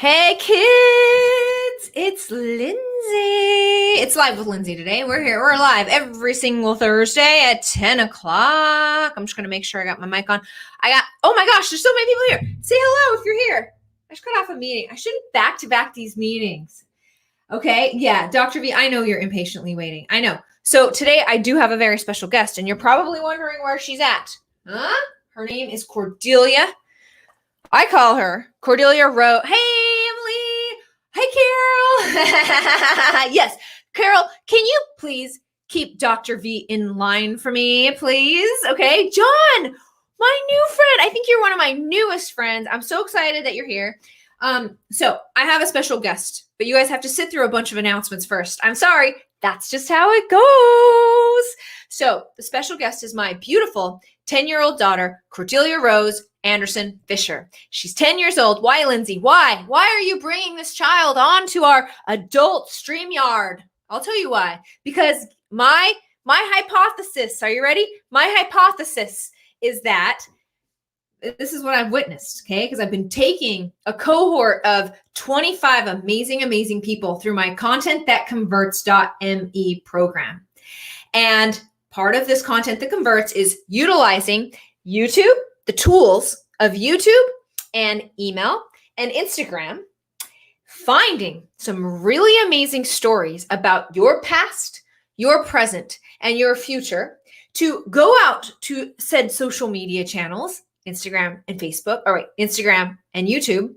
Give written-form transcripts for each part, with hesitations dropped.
Hey kids, it's Lindsay. It's Live with Lindsay today. We're here. We're live every single Thursday at 10 o'clock. I'm just going to make sure I got my mic on. Oh my gosh, there's so many people here. Say hello if you're here. I just got off a meeting. I shouldn't back-to-back these meetings. Okay, yeah, Dr. V, I know you're impatiently waiting. I know. So today I do have a very special guest, and you're probably wondering where she's at. Huh? Her name is Cordelia. I call her Cordelia Rose. Hey, Emily. Hey, Carol. Yes, Carol, can you please keep Dr. V in line for me, please? Okay, John, my new friend. I think you're one of my newest friends. I'm so excited that you're here. So I have a special guest, but you guys have to sit through a bunch of announcements first. I'm sorry. That's just how it goes. So the special guest is my beautiful 10-year-old daughter, Cordelia Rose Anderson Fisher. She's 10 years old. Why, Lindsay? Why? Why are you bringing this child onto our adult StreamYard? I'll tell you why. Because my hypothesis, are you ready? My hypothesis is that this is what I've witnessed, okay? Because I've been taking a cohort of 25 amazing people through my Content That Converts.me program. And part of this Content That Converts is utilizing YouTube, the tools of YouTube and email and Instagram, finding some really amazing stories about your past, your present, and your future to go out to said social media channels, Instagram and Facebook, Instagram and YouTube,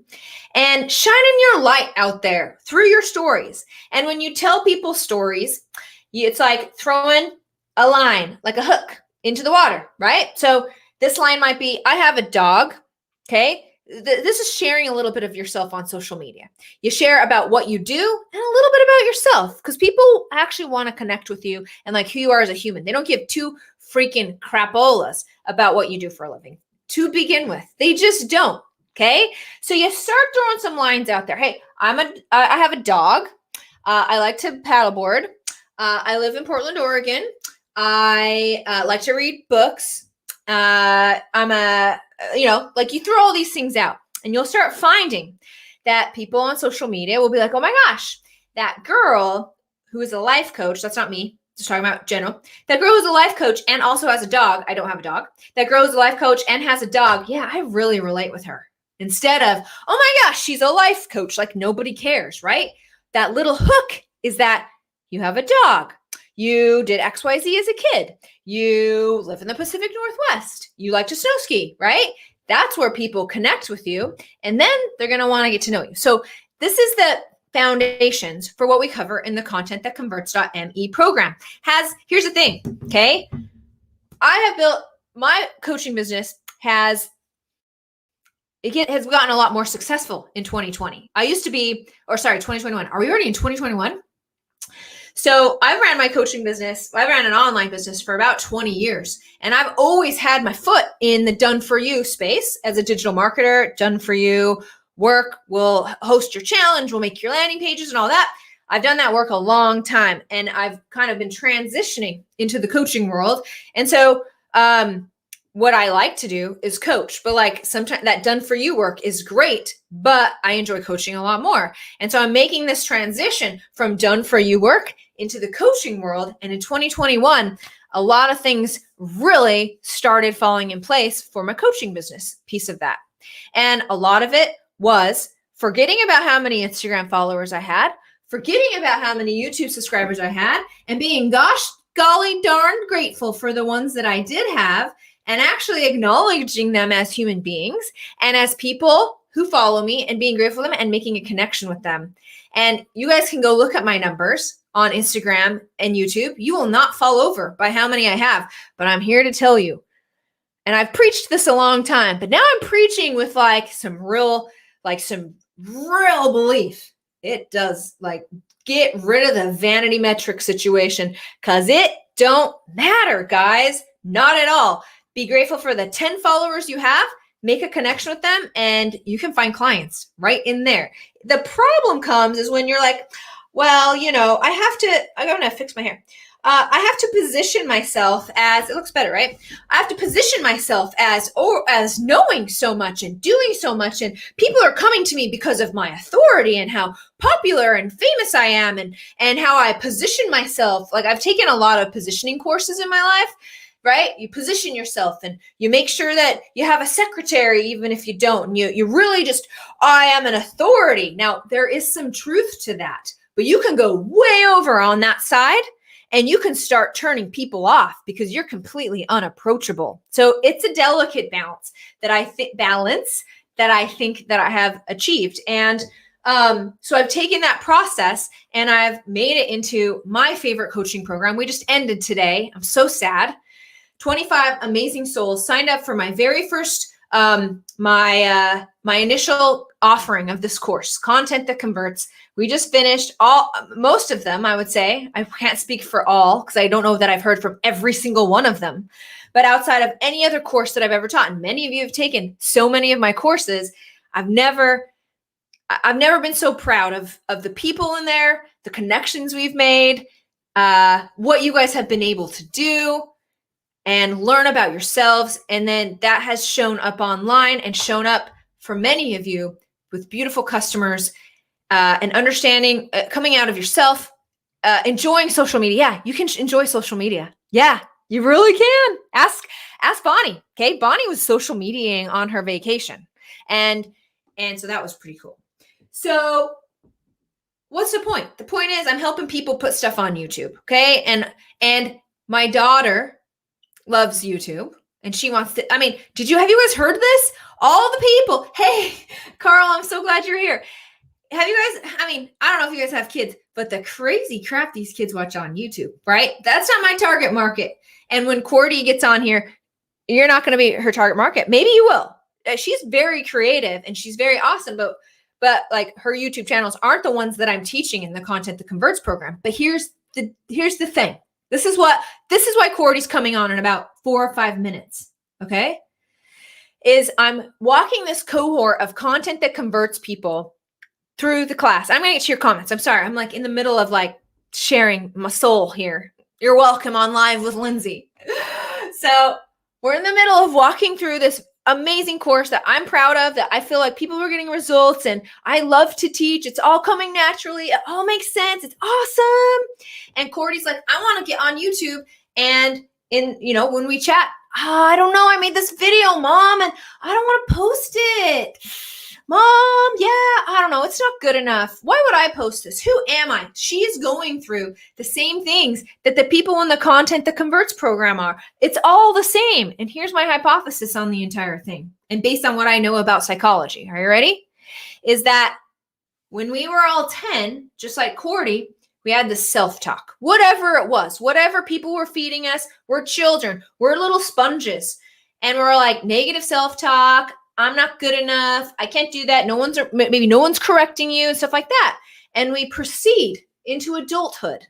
and shining your light out there through your stories. And when you tell people stories, it's like throwing a line, like a hook, into the water, right? So this line might be, I have a dog, okay? This is sharing a little bit of yourself on social media. You share about what you do and a little bit about yourself because people actually want to connect with you and like who you are as a human. They don't give two freaking crapolas about what you do for a living to begin with. They just don't, okay? So you start throwing some lines out there. Hey, I have a dog. I like to paddleboard. I live in Portland, Oregon. I like to read books. You throw all these things out and you'll start finding that people on social media will be like, oh my gosh, that girl who is a life coach, that's not me, just talking about general, that girl who's a life coach and also has a dog. I don't have a dog. That girl who's a life coach and has a dog. Yeah, I really relate with her. Instead of, oh my gosh, she's a life coach. Like nobody cares, right? That little hook is that you have a dog. You did XYZ as a kid. You live in the Pacific Northwest. You like to snow ski, right? That's where people connect with you. And then they're going to want to get to know you. So this is the foundations for what we cover in the Content That Converts.me program. Here's the thing, okay? I have built my coaching business has gotten a lot more successful in 2020. 2021. Are we already in 2021? So I ran my coaching business. I ran an online business for about 20 years. And I've always had my foot in the done for you space as a digital marketer, done for you work. We'll host your challenge. We'll make your landing pages and all that. I've done that work a long time. And I've kind of been transitioning into the coaching world. And so what I like to do is coach, but like sometimes that done for you work is great, but I enjoy coaching a lot more. And so I'm making this transition from done for you work into the coaching world. And in 2021, a lot of things really started falling in place for my coaching business piece of that. And a lot of it was forgetting about how many Instagram followers I had, forgetting about how many YouTube subscribers I had, and being golly darn grateful for the ones that I did have, and actually acknowledging them as human beings and as people who follow me and being grateful for them and making a connection with them. And you guys can go look at my numbers on Instagram and YouTube. You will not fall over by how many I have, but I'm here to tell you. And I've preached this a long time, but now I'm preaching with some real belief. It does get rid of the vanity metric situation because it don't matter, guys. Not at all. Be grateful for the 10 followers you have, make a connection with them, and you can find clients right in there. The problem comes is when you're like, well, I'm going to fix my hair. I have to position myself as, it looks better, right? I have to position myself as knowing so much and doing so much, and people are coming to me because of my authority and how popular and famous I am, and how I position myself. Like, I've taken a lot of positioning courses in my life, right? You position yourself and you make sure that you have a secretary, even if you don't. And you really just, I am an authority. Now, there is some truth to that, but you can go way over on that side and you can start turning people off because you're completely unapproachable. So it's a delicate balance that I think that I have achieved. And so I've taken that process and I've made it into my favorite coaching program. We just ended today. I'm so sad. 25 amazing souls signed up for my very first, my initial offering of this course, Content That Converts. We just finished most of them, I would say. I can't speak for all because I don't know that I've heard from every single one of them. But outside of any other course that I've ever taught, and many of you have taken so many of my courses, I've never been so proud of the people in there, the connections we've made, what you guys have been able to do and learn about yourselves. And then that has shown up online and shown up for many of you with beautiful customers, and understanding, coming out of yourself, enjoying social media. Yeah, you can enjoy social media. Yeah, you really can. Ask Bonnie. Okay, Bonnie was social mediating on her vacation, and so that was pretty cool. So what's the point? The point is I'm helping people put stuff on YouTube. Okay, and my daughter loves YouTube, and she wants to. I mean, have you guys heard this? All the people. Hey, Carl, I'm so glad you're here. Have you guys, I don't know if you guys have kids, but the crazy crap these kids watch on YouTube, right? That's not my target market. And when Cordy gets on here, you're not going to be her target market. Maybe you will. She's very creative and she's very awesome, but like her YouTube channels aren't the ones that I'm teaching in the Content That Converts program. But here's the thing. This is why Cordy's coming on in about 4 or 5 minutes. Okay. Is I'm walking this cohort of Content That Converts people through the class. I'm going to get to your comments. I'm sorry. I'm like in the middle of like sharing my soul here. You're welcome on Live with Lindsey. So we're in the middle of walking through this amazing course that I'm proud of, that I feel like people are getting results and I love to teach. It's all coming naturally. It all makes sense. It's awesome. And Cordy's like, I want to get on YouTube. And when we chat, I don't know. I made this video, Mom, and I don't want to post it. Mom, yeah, I don't know. It's not good enough. Why would I post this? Who am I? She's going through the same things that the people in the Content That Converts program are. It's all the same. And here's my hypothesis on the entire thing. And based on what I know about psychology, are you ready? Is that when we were all 10, just like Cordy, we had this self-talk. Whatever it was, whatever people were feeding us, we're children. We're little sponges. And we're like negative self-talk. I'm not good enough. I can't do that. Maybe no one's correcting you and stuff like that. And we proceed into adulthood.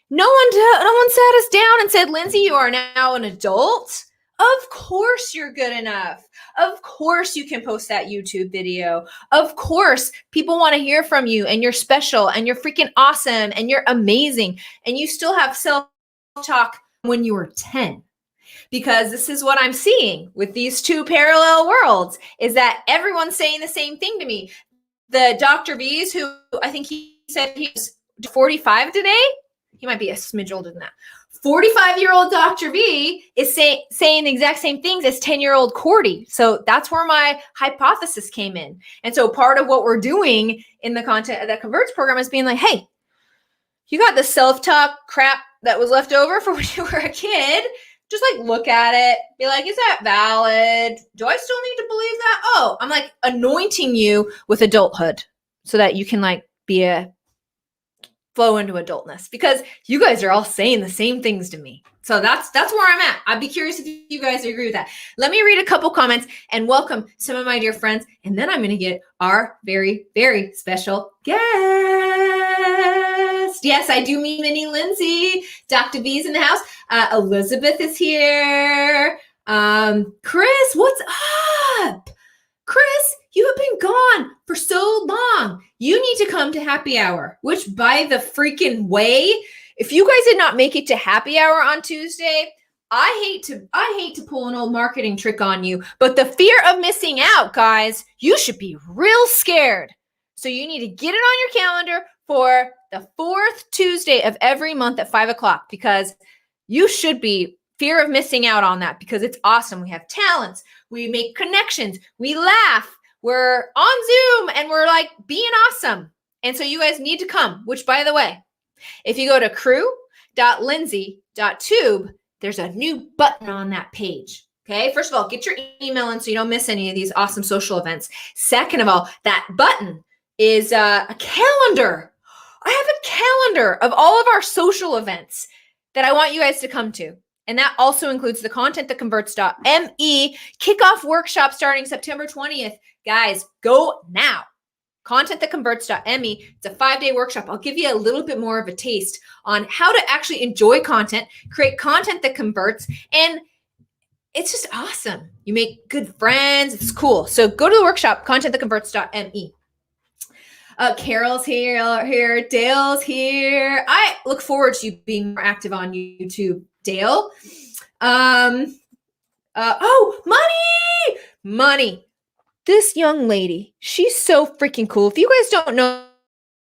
No one sat us down and said, Lindsey, you are now an adult. Of course you're good enough. Of course you can post that YouTube video. Of course people want to hear from you and you're special and you're freaking awesome and you're amazing. And you still have self-talk when you were 10. Because this is what I'm seeing with these two parallel worlds, is that everyone's saying the same thing to me. The Dr. V's, who I think he said he was 45 today. He might be a smidge older than that. 45-year-old Dr. V is saying the exact same things as 10-year-old Cordy. So that's where my hypothesis came in. And so part of what we're doing in the Content That Converts program is being like, hey, you got the self-talk crap that was left over for when you were a kid. Just like look at it, be like, is that valid? Do I still need to believe that? Oh, I'm like anointing you with adulthood so that you can like flow into adultness, because you guys are all saying the same things to me. So that's where I'm at. I'd be curious if you guys agree with that. Let me read a couple comments and welcome some of my dear friends. And then I'm going to get our very, very special guest. Yes, I do mean Mini Lindsey. Dr. V's in the house. Elizabeth is here. Chris, what's up? Chris, you have been gone for so long. You need to come to happy hour, which by the freaking way If you guys did not make it to happy hour on Tuesday, I hate to pull an old marketing trick on you, but the fear of missing out, guys, you should be real scared. So you need to get it on your calendar for the 4th Tuesday of every month at 5:00, because you should be fear of missing out on that, because it's awesome. We have talents, we make connections, we laugh, we're on Zoom, and we're like being awesome. And so you guys need to come, which, by the way, if you go to crew.lindsey.tube, there's a new button on that page. Okay. First of all, get your email in so you don't miss any of these awesome social events. Second of all, that button is a calendar. I have a calendar of all of our social events that I want you guys to come to. And that also includes the contentthatconverts.me kickoff workshop starting September 20th. Guys, go now. contentthatconverts.me. It's a 5-day workshop. I'll give you a little bit more of a taste on how to actually enjoy content, create content that converts, and it's just awesome. You make good friends. It's cool. So go to the workshop, contentthatconverts.me. Carol's here. Dale's here. I look forward to you being more active on YouTube, Dale. Money. This young lady, she's so freaking cool. If you guys don't know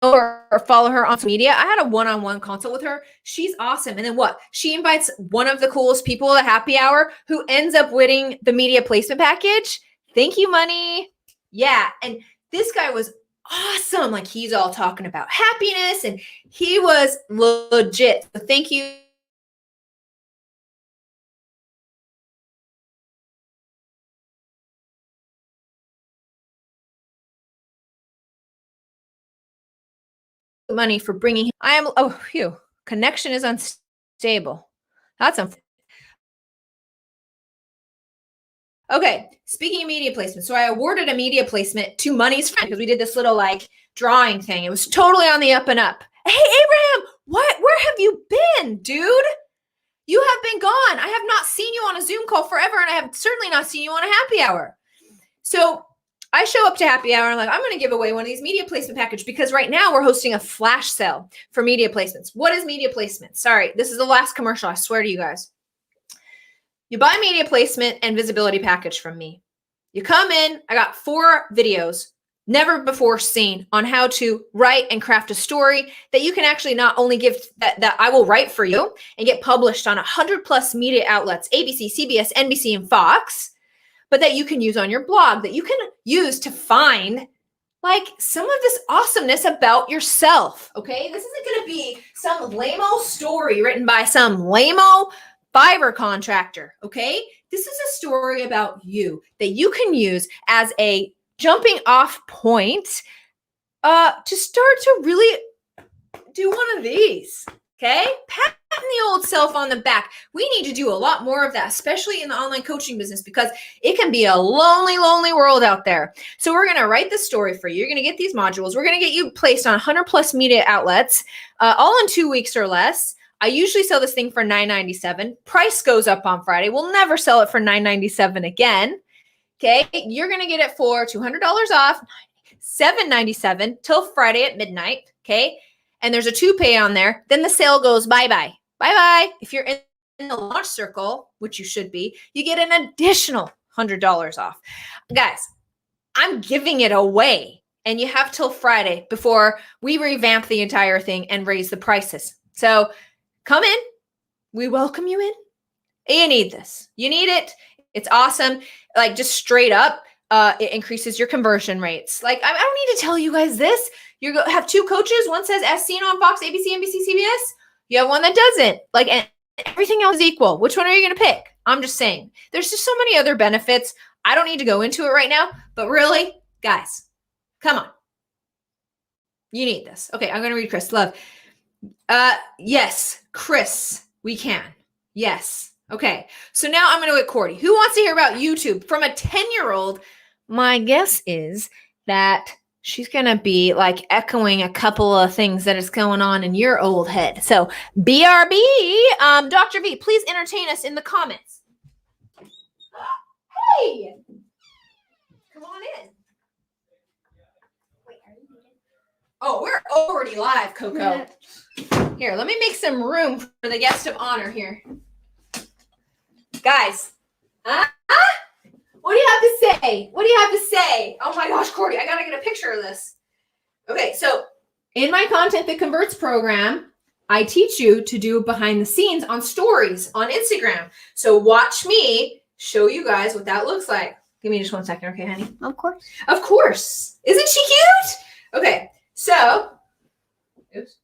or follow her on social media, I had a one-on-one consult with her. She's awesome. And then what? She invites one of the coolest people at happy hour who ends up winning the media placement package. Thank you, Money. Yeah. And this guy was awesome. Like, he's all talking about happiness, and he was legit. So thank you. Money for bringing. Connection is unstable. That's okay. Speaking of media placement, so I awarded a media placement to Money's friend because we did this little like drawing thing. It was totally on the up and up. Hey, Abraham, where have you been, dude? You have been gone. I have not seen you on a Zoom call forever, and I have certainly not seen you on a happy hour. So I show up to happy hour and I'm like, I'm going to give away one of these media placement package, because right now we're hosting a flash sale for media placements. What is media placement? Sorry, this is the last commercial. I swear to you guys. You buy media placement and visibility package from me. You come in, I got 4 videos, never before seen, on how to write and craft a story that you can actually not only give that I will write for you and get published on 100+ media outlets, ABC, CBS, NBC, and Fox, but that you can use on your blog, that you can use to find like some of this awesomeness about yourself. Okay. This isn't going to be some lame-o story written by some lame-o fiber contractor. Okay. This is a story about you that you can use as a jumping off point to start to really do one of these. Okay. Patting the old self on the back. We need to do a lot more of that, especially in the online coaching business, because it can be a lonely, lonely world out there. So we're going to write the story for you. You're going to get these modules. We're going to get you placed on 100+ media outlets, all in 2 weeks or less. I usually sell this thing for $9.97. Price goes up on Friday. We'll never sell it for $9.97 again. Okay. You're going to get it for $200 off, $7.97 till Friday at midnight. Okay. And there's a 2-pay on there. Then the sale goes bye-bye. Bye-bye. If you're in the launch circle, which you should be, you get an additional $100 off. Guys, I'm giving it away. And you have till Friday before we revamp the entire thing and raise the prices. So come in. We welcome you in. You need this. You need it. It's awesome. Like, just straight up, it increases your conversion rates. Like, I don't need to tell you guys this. You have 2 coaches. One says as seen on Fox, ABC, NBC, CBS. You have one that doesn't. Like, and everything else is equal. Which one are you going to pick? I'm just saying. There's just so many other benefits. I don't need to go into it right now. But really, guys, come on. You need this. Okay, I'm going to read Chris. Love. Yes, Chris, we can. Yes. Okay, so now I'm going to get Cordy. Who wants to hear about YouTube from a 10-year-old? My guess is that she's going to be like echoing a couple of things that is going on in your old head. So BRB, Dr. V, please entertain us in the comments. Hey, come on in. Wait, are you muted? Oh, already live, Coco. Here, let me make some room for the guest of honor here. Guys, huh? What do you have to say? What do you have to say? Oh my gosh, Cordy, I gotta get a picture of this. Okay, so in my Content That Converts program, I teach you to do behind the scenes on stories on Instagram. So watch me show you guys what that looks like. Give me just 1 second, okay, honey? Of course. Of course. Isn't she cute? Okay, so, oops.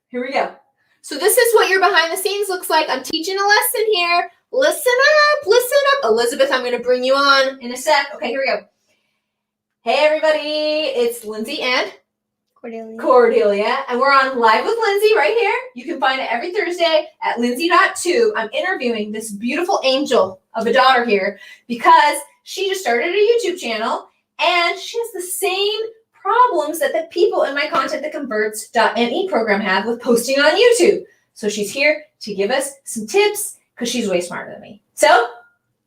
Here we go. So this is what your behind the scenes looks like. I'm teaching a lesson here. Listen up, listen up. Elizabeth, I'm going to bring you on in a sec. Okay, here we go. Hey, everybody. It's Lindsey and Cordelia. And we're on Live with Lindsey right here. You can find it every Thursday at Lindsey.2. I'm interviewing this beautiful angel of a daughter here because she just started a YouTube channel and she has the same problems that the people in my Content That Converts.me program have with posting on YouTube. So she's here to give us some tips because she's way smarter than me. So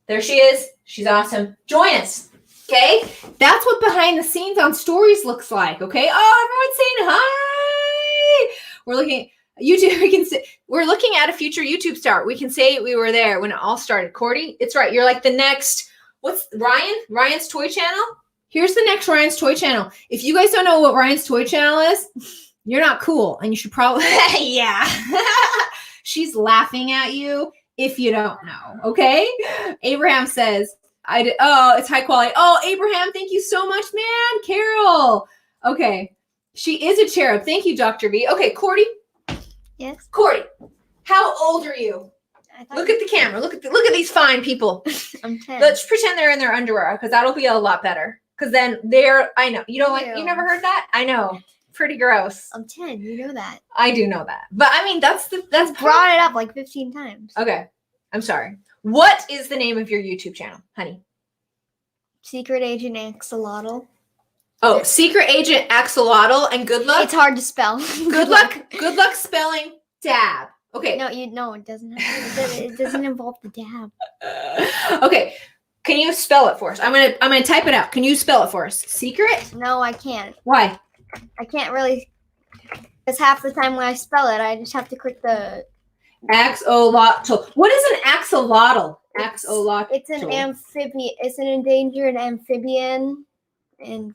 there she is. She's awesome. Join us. Okay. That's what behind the scenes on stories looks like. Okay. Oh, everyone's saying hi. We're looking at YouTube. We're looking at a future YouTube star. We can say we were there when it all started. Cordy, it's right. You're like the next, what's Ryan's Toy Channel? Here's the next Ryan's Toy Channel. If you guys don't know what Ryan's Toy Channel is, you're not cool. And you should probably, yeah. She's laughing at you if you don't know, okay? Abraham says, it's high quality. Oh, Abraham, thank you so much, man. Carol. Okay. She is a cherub. Thank you, Dr. V. Okay, Cordy. Yes. Cordy, how old are you? Look at the camera. Look at these fine people. I'm 10. Let's pretend they're in their underwear because that'll be a lot better. Because then I know. You don't like, you never heard that? I know. Pretty gross. I'm 10. You know that. I do know that. But I mean, that's brought it up like 15 times. Okay. I'm sorry. What is the name of your YouTube channel, honey? Secret Agent Axolotl. Oh, Secret Agent Axolotl, and good luck. It's hard to spell. Good luck. Good luck spelling dab. Okay. No, it doesn't. It doesn't involve the dab. Okay. Can you spell it for us? I'm gonna type it out. Can you spell it for us? Secret? No, I can't. Why? I can't really. Because half the time when I spell it, I just have to click the Axolotl. What is an axolotl? Axolotl. It's an amphibian. It's an endangered amphibian, and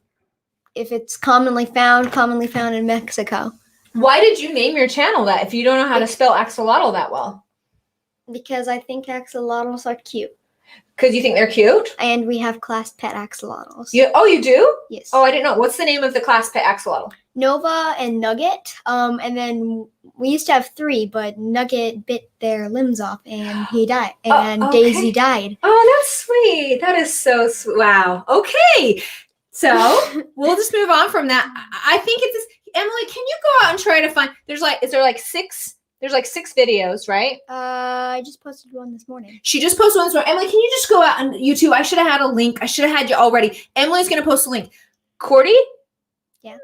if it's commonly found in Mexico. Why did you name your channel that if you don't know how to spell axolotl that well? Because I think axolotls are cute. Because you think they're cute? And we have class pet axolotls. You do? Yes. Oh, I didn't know. What's the name of the class pet axolotl? Nova and Nugget. And then we used to have 3, but Nugget bit their limbs off and he died. And okay. Daisy died. Oh, that's sweet. That is so sweet. Wow. Okay. So we'll just move on from that. I think it's this. Emily, can you go out and try to find, there's like 6 videos, right? I just posted one this morning. She just posted one this morning. Emily, can you just go out on YouTube? I should have had a link. I should have had you already. Emily's going to post a link. Cordy? Yeah.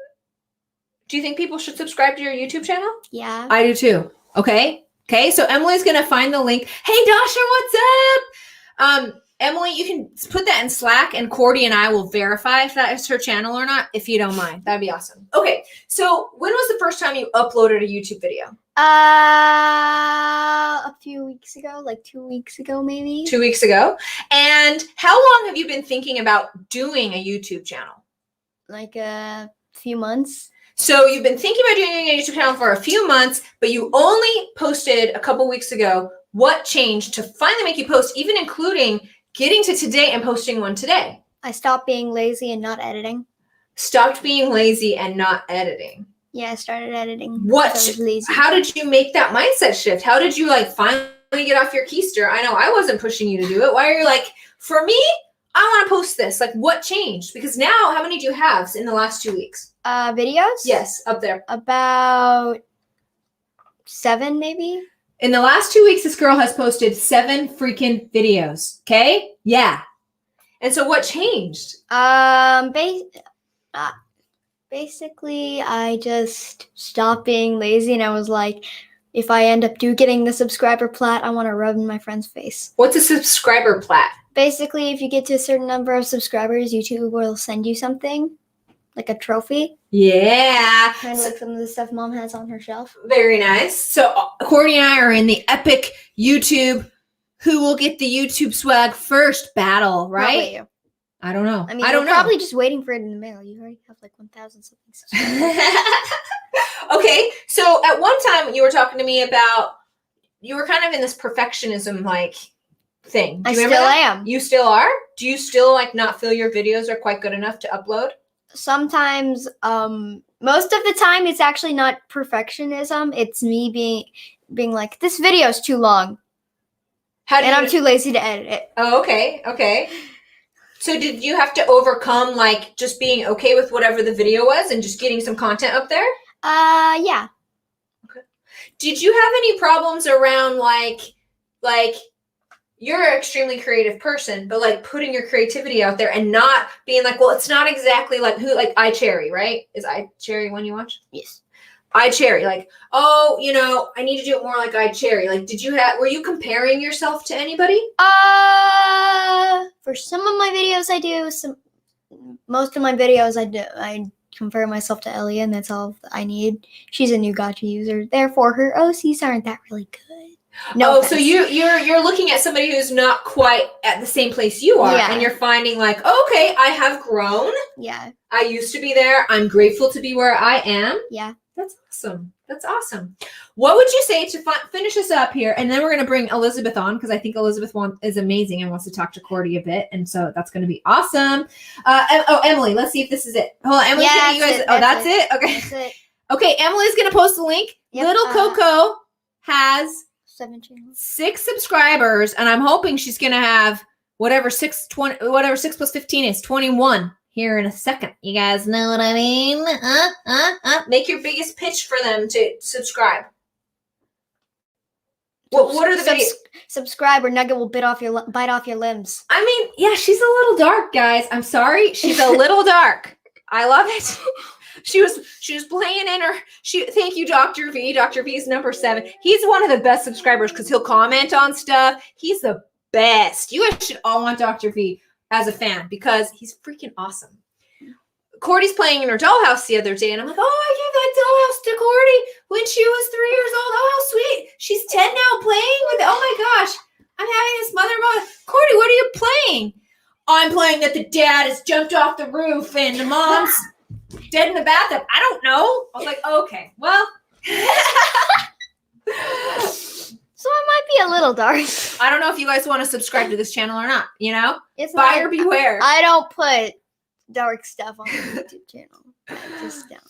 Do you think people should subscribe to your YouTube channel? Yeah. I do too. Okay. Okay. So Emily's going to find the link. Hey, Dasha, what's up? Emily, you can put that in Slack and Cordy and I will verify if that is her channel or not, if you don't mind. That'd be awesome. Okay. So when was the first time you uploaded a YouTube video? A few weeks ago, like 2 weeks ago, maybe. 2 weeks ago. And how long have you been thinking about doing a YouTube channel? Like a few months. So you've been thinking about doing a YouTube channel for a few months, but you only posted a couple weeks ago. What changed to finally make you post, even including getting to today and posting one today? I stopped being lazy and not editing. Stopped being lazy and not editing. Yeah, I started editing. What? I was lazy. How did you make that mindset shift? How did you finally get off your keister? I know I wasn't pushing you to do it. Why are you for me, I want to post this. What changed? Because now, how many do you have in the last 2 weeks? Videos? Yes, up there. About 7, maybe. In the last 2 weeks, this girl has posted 7 freaking videos. Okay? Yeah. And so what changed? Basically, I just stopped being lazy and I was like, if I end up getting the subscriber plat, I want to rub in my friend's face. What's a subscriber plat? Basically, if you get to a certain number of subscribers, YouTube will send you something. like a trophy. Yeah. Kind of like some of the stuff Mom has on her shelf. Very nice. So Courtney and I are in the epic YouTube who will get the YouTube swag first battle, right? Probably you. I don't know. I mean, I don't you're know. probably just waiting for it in the mail. You already have like 1,000 something subscribers. Okay, so at one time you were talking to me about, you were kind of in this perfectionism like thing. Do I you remember still that? am. You still are? Do you still like not feel your videos are quite good enough to upload? Sometimes, most of the time, it's actually not perfectionism. It's me being like, this video is too long, and I'm too lazy to edit it. Oh, okay, okay. So did you have to overcome like just being okay with whatever the video was and just getting some content up there? Yeah. Okay. Did you have any problems around like you're an extremely creative person, but like putting your creativity out there and not being like, well, it's not exactly like who, like iCherry, right? Is iCherry one you watch? Yes. iCherry, like, oh, you know, I need to do it more like iCherry. Like, were you comparing yourself to anybody? For some of my videos I do, most of my videos I compare myself to Ellie, and that's all I need. She's a new gacha user, therefore her OCs aren't that really good. No offense. So you're looking at somebody who's not quite at the same place you are, and you're finding like, okay, I have grown. Yeah. I used to be there. I'm grateful to be where I am. Yeah. That's awesome. That's awesome. What would you say to finish us up here? And then we're going to bring Elizabeth on because I think Elizabeth is amazing and wants to talk to Cordy a bit. And so that's going to be awesome. Emily, let's see if this is it. Hold on. Emily's going to you guys. That's it? Okay. That's it. Okay. Emily's going to post the link. Yep, Little Coco has 7 channels. 6 subscribers. And I'm hoping she's going to have whatever 6 plus 15 is, 21. Here in a second. You guys know what I mean? Make your biggest pitch for them to subscribe. What are the videos? Subscribe or Nugget will bite off your limbs. I mean, yeah, she's a little dark, guys. I'm sorry. She's a little dark. I love it. She was playing in her. Thank you, Dr. V. Dr. V is number 7. He's one of the best subscribers because he'll comment on stuff. He's the best. You guys should all want Dr. V as a fan because he's freaking awesome. Cordy's playing in her dollhouse the other day, and I'm like, oh, I gave that dollhouse to Cordy when she was 3 years old. Oh, how sweet. She's 10 now playing with it. Oh my gosh. I'm having this mother moment. Cordy, what are you playing? I'm playing that the dad has jumped off the roof and the mom's dead in the bathtub. I don't know. I was like, okay, well. So I might be a little dark. I don't know if you guys want to subscribe to this channel or not, you know? It's buyer beware. I don't put dark stuff on the YouTube channel. I just don't.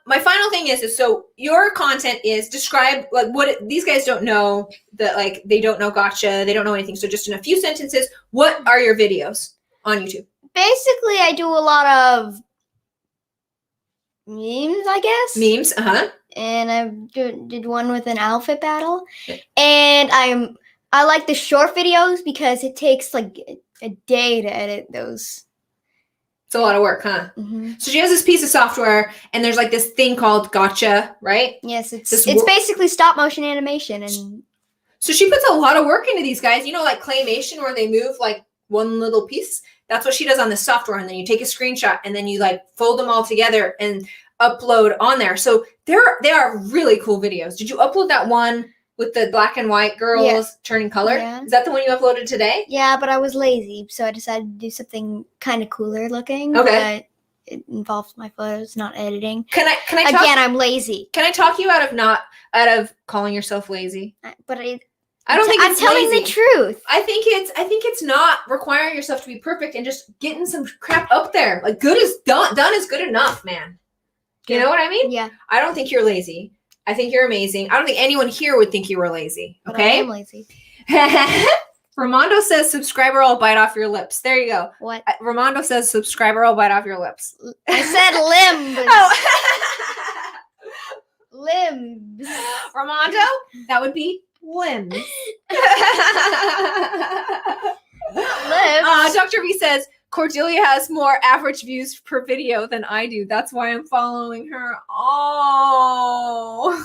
My final thing is so your content is describe like what these guys don't know, that like they don't know gotcha, they don't know anything. So just in a few sentences, what are your videos on YouTube? Basically, I do a lot of memes, I guess. Memes, And I did one with an outfit battle. And I like the short videos because it takes like a day to edit those. It's a lot of work, huh? Mm-hmm. So she has this piece of software, and there's like this thing called Gotcha, right? Yes, it's basically stop motion animation, and so she puts a lot of work into these guys. You know, like claymation, where they move like one little piece. That's what she does on this software, and then you take a screenshot, and then you like fold them all together and upload on there. So they are really cool videos. Did you upload that one with the black and white girls turning color? Yeah. Is that the one you uploaded today? Yeah, but I was lazy, so I decided to do something kind of cooler looking. Okay. But it involves my photos, not editing. Can I Again, I'm lazy. Can I talk you out of calling yourself lazy? But I don't think I'm telling lazy. the truth. I think it's not requiring yourself to be perfect and just getting some crap up there. Like good is done is good enough, man. You know what I mean? Yeah. I don't think you're lazy. I think you're amazing. I don't think anyone here would think you were lazy. But Okay. I am lazy. Ramondo says subscriber will bite off your lips. There you go. What? Ramondo says subscriber will bite off your lips. I said limbs. Oh. Limbs. Ramondo, that would be limbs. Limbs. Dr. V says Cordelia has more average views per video than I do. That's why I'm following her. Oh.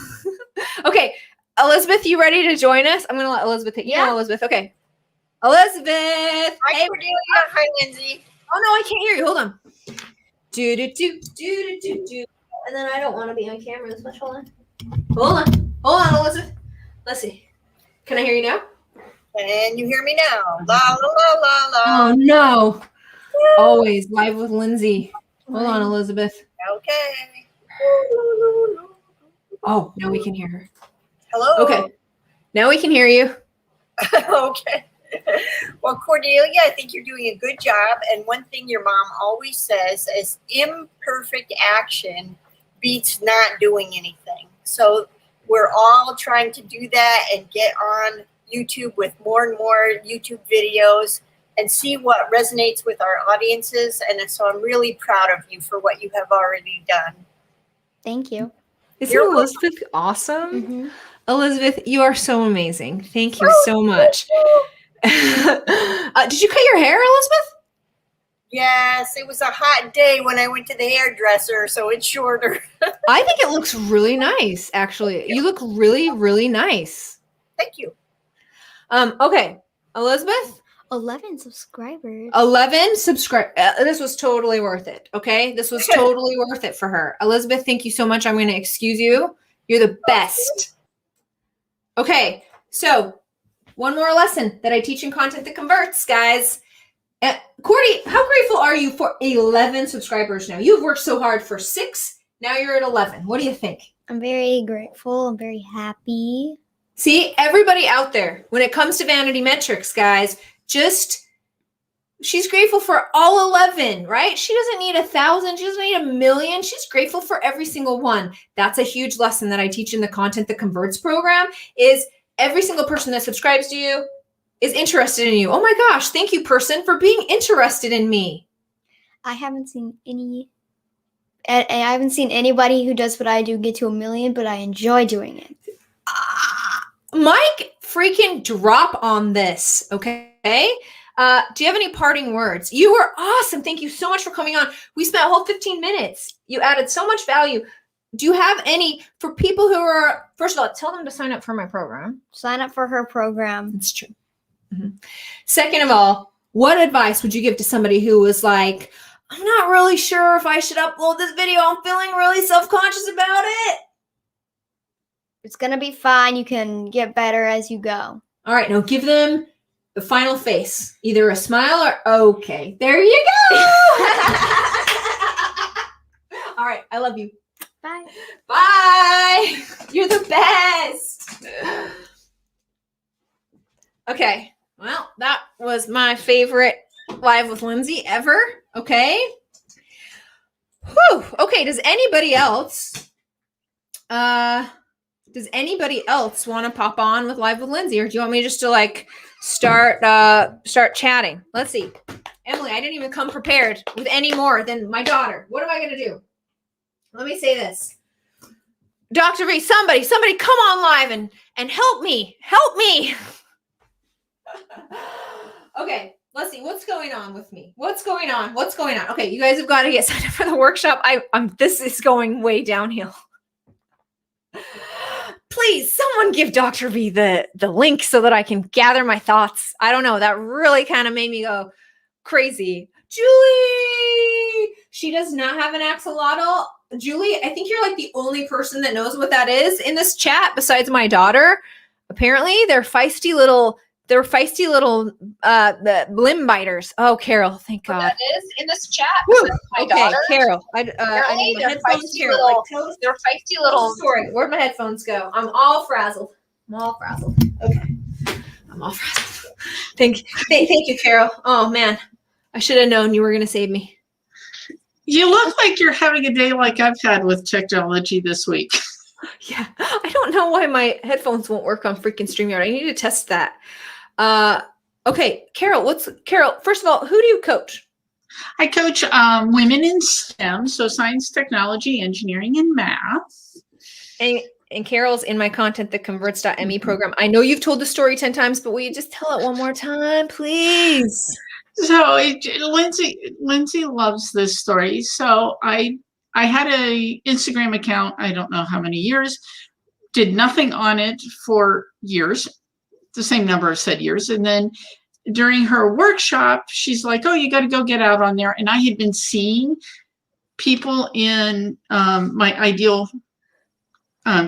Okay. Elizabeth, you ready to join us? I'm going to let Elizabeth take you. Yeah. Know Elizabeth. Okay. Elizabeth. Hi, Hey. Cordelia. Hi, Lindsay. Oh, no, I can't hear you. Hold on. Do do do do do do. And then I don't want to be on camera this much. Hold on. Hold on, Elizabeth. Let's see. Can I hear you now? And you hear me now. La la la la la. Oh no. Always live with Lindsey. Hold on, Elizabeth. Okay. Oh, now we can hear her. Hello. Okay. Now we can hear you. Okay. Well, Cordelia, I think you're doing a good job. And one thing your mom always says is imperfect action beats not doing anything. So we're all trying to do that and get on YouTube with more and more YouTube videos and see what resonates with our audiences. And so I'm really proud of you for what you have already done. Thank you. Isn't You're Elizabeth awesome? Mhm. Elizabeth, you are so amazing. Thank you so much. Did you cut your hair, Elizabeth? Yes, it was a hot day when I went to the hairdresser, so it's shorter. I think it looks really nice, actually. You look really, really nice. Thank you. Okay, Elizabeth, 11 subscribers. 11 subscribe. This was totally worth it. Okay, this was totally worth it for her. Elizabeth, thank you so much. I'm going to excuse you. You're the best. Okay, so one more lesson that I teach in Content That Converts, guys. Cordy, how grateful are you for 11 subscribers now? You've worked so hard for 6. Now you're at 11. What do you think? I'm very grateful. I'm very happy. See, everybody out there, when it comes to vanity metrics, guys, she's grateful for all 11, right? She doesn't need 1,000. She doesn't need 1,000,000. She's grateful for every single one. That's a huge lesson that I teach in the Content That Converts program is every single person that subscribes to you is interested in you. Oh my gosh, thank you, person, for being interested in me. I haven't seen anybody who does what I do get to 1,000,000, but I enjoy doing it. Mike, freaking drop on this, okay? Do you have any parting words? You were awesome. Thank you so much for coming on. We spent a whole 15 minutes. You added so much value. Do you have any for people who are, first of all, tell them to sign up for my program. Sign up for her program. It's true. Mm-hmm. Second of all, what advice would you give to somebody who was like, I'm not really sure if I should upload this video. I'm feeling really self-conscious about it. It's going to be fine. You can get better as you go. All right, now give them the final face, either a smile or okay. There you go. All right, I love you. Bye. Bye. You're the best. Okay, well, that was my favorite Live with Lindsey ever. Okay. Whew. Okay, does anybody else want to pop on with Live with Lindsey, or do you want me just to like start chatting? Let's see. Emily, I didn't even come prepared with any more than my daughter. What am I going to do? Let me say this. Dr. V, somebody come on live and help me. Help me. Okay, let's see. What's going on with me? What's going on? Okay, you guys have got to get signed up for the workshop. This is going way downhill. Please, someone give Dr. V the link so that I can gather my thoughts. I don't know. That really kind of made me go crazy. Julie, she does not have an axolotl. Julie, I think you're like the only person that knows what that is in this chat besides my daughter. Apparently, they're feisty little the limb biters. Oh, Carol, thank God. That is in this chat. My daughter. Carol. I need my headphones. Carol, they're feisty little. Story. Where'd my headphones go? I'm all frazzled. Okay. I'm all frazzled. Thank you, Carol. Oh man, I should have known you were going to save me. You look like you're having a day like I've had with technology this week. Yeah, I don't know why my headphones won't work on freaking StreamYard. I need to test that. Okay, Carol, first of all, who do you coach? I coach women in STEM, so science, technology, engineering, and math. And Carol's in my Content That Converts.me program. I know you've told the story 10 times, but will you just tell it one more time, please? So Lindsey loves this story. So I had a Instagram account, I don't know how many years, did nothing on it for years, the same number of said years. And then during her workshop, she's like, oh, you got to go get out on there. And I had been seeing people in my ideal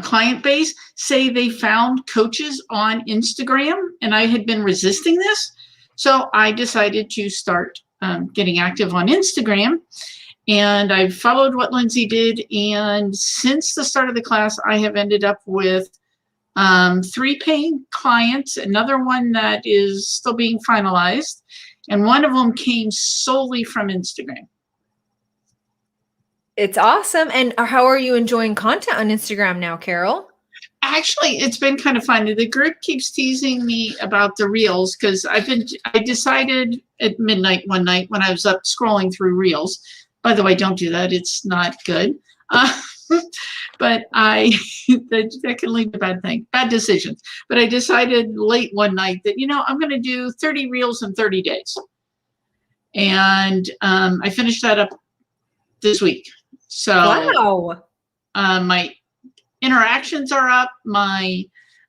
client base say they found coaches on Instagram, and I had been resisting this. So I decided to start getting active on Instagram, and I followed what Lindsey did. And since the start of the class, I have ended up with 3 paying clients, another one that is still being finalized, and one of them came solely from Instagram. It's awesome. And how are you enjoying content on Instagram now, Carol? Actually, it's been kind of fun. The group keeps teasing me about the reels because I decided at midnight one night when I was up scrolling through reels. By the way, don't do that. It's not good. But that can lead to bad decisions. But I decided late one night that, I'm going to do 30 reels in 30 days. And I finished that up this week. So wow. My interactions are up. My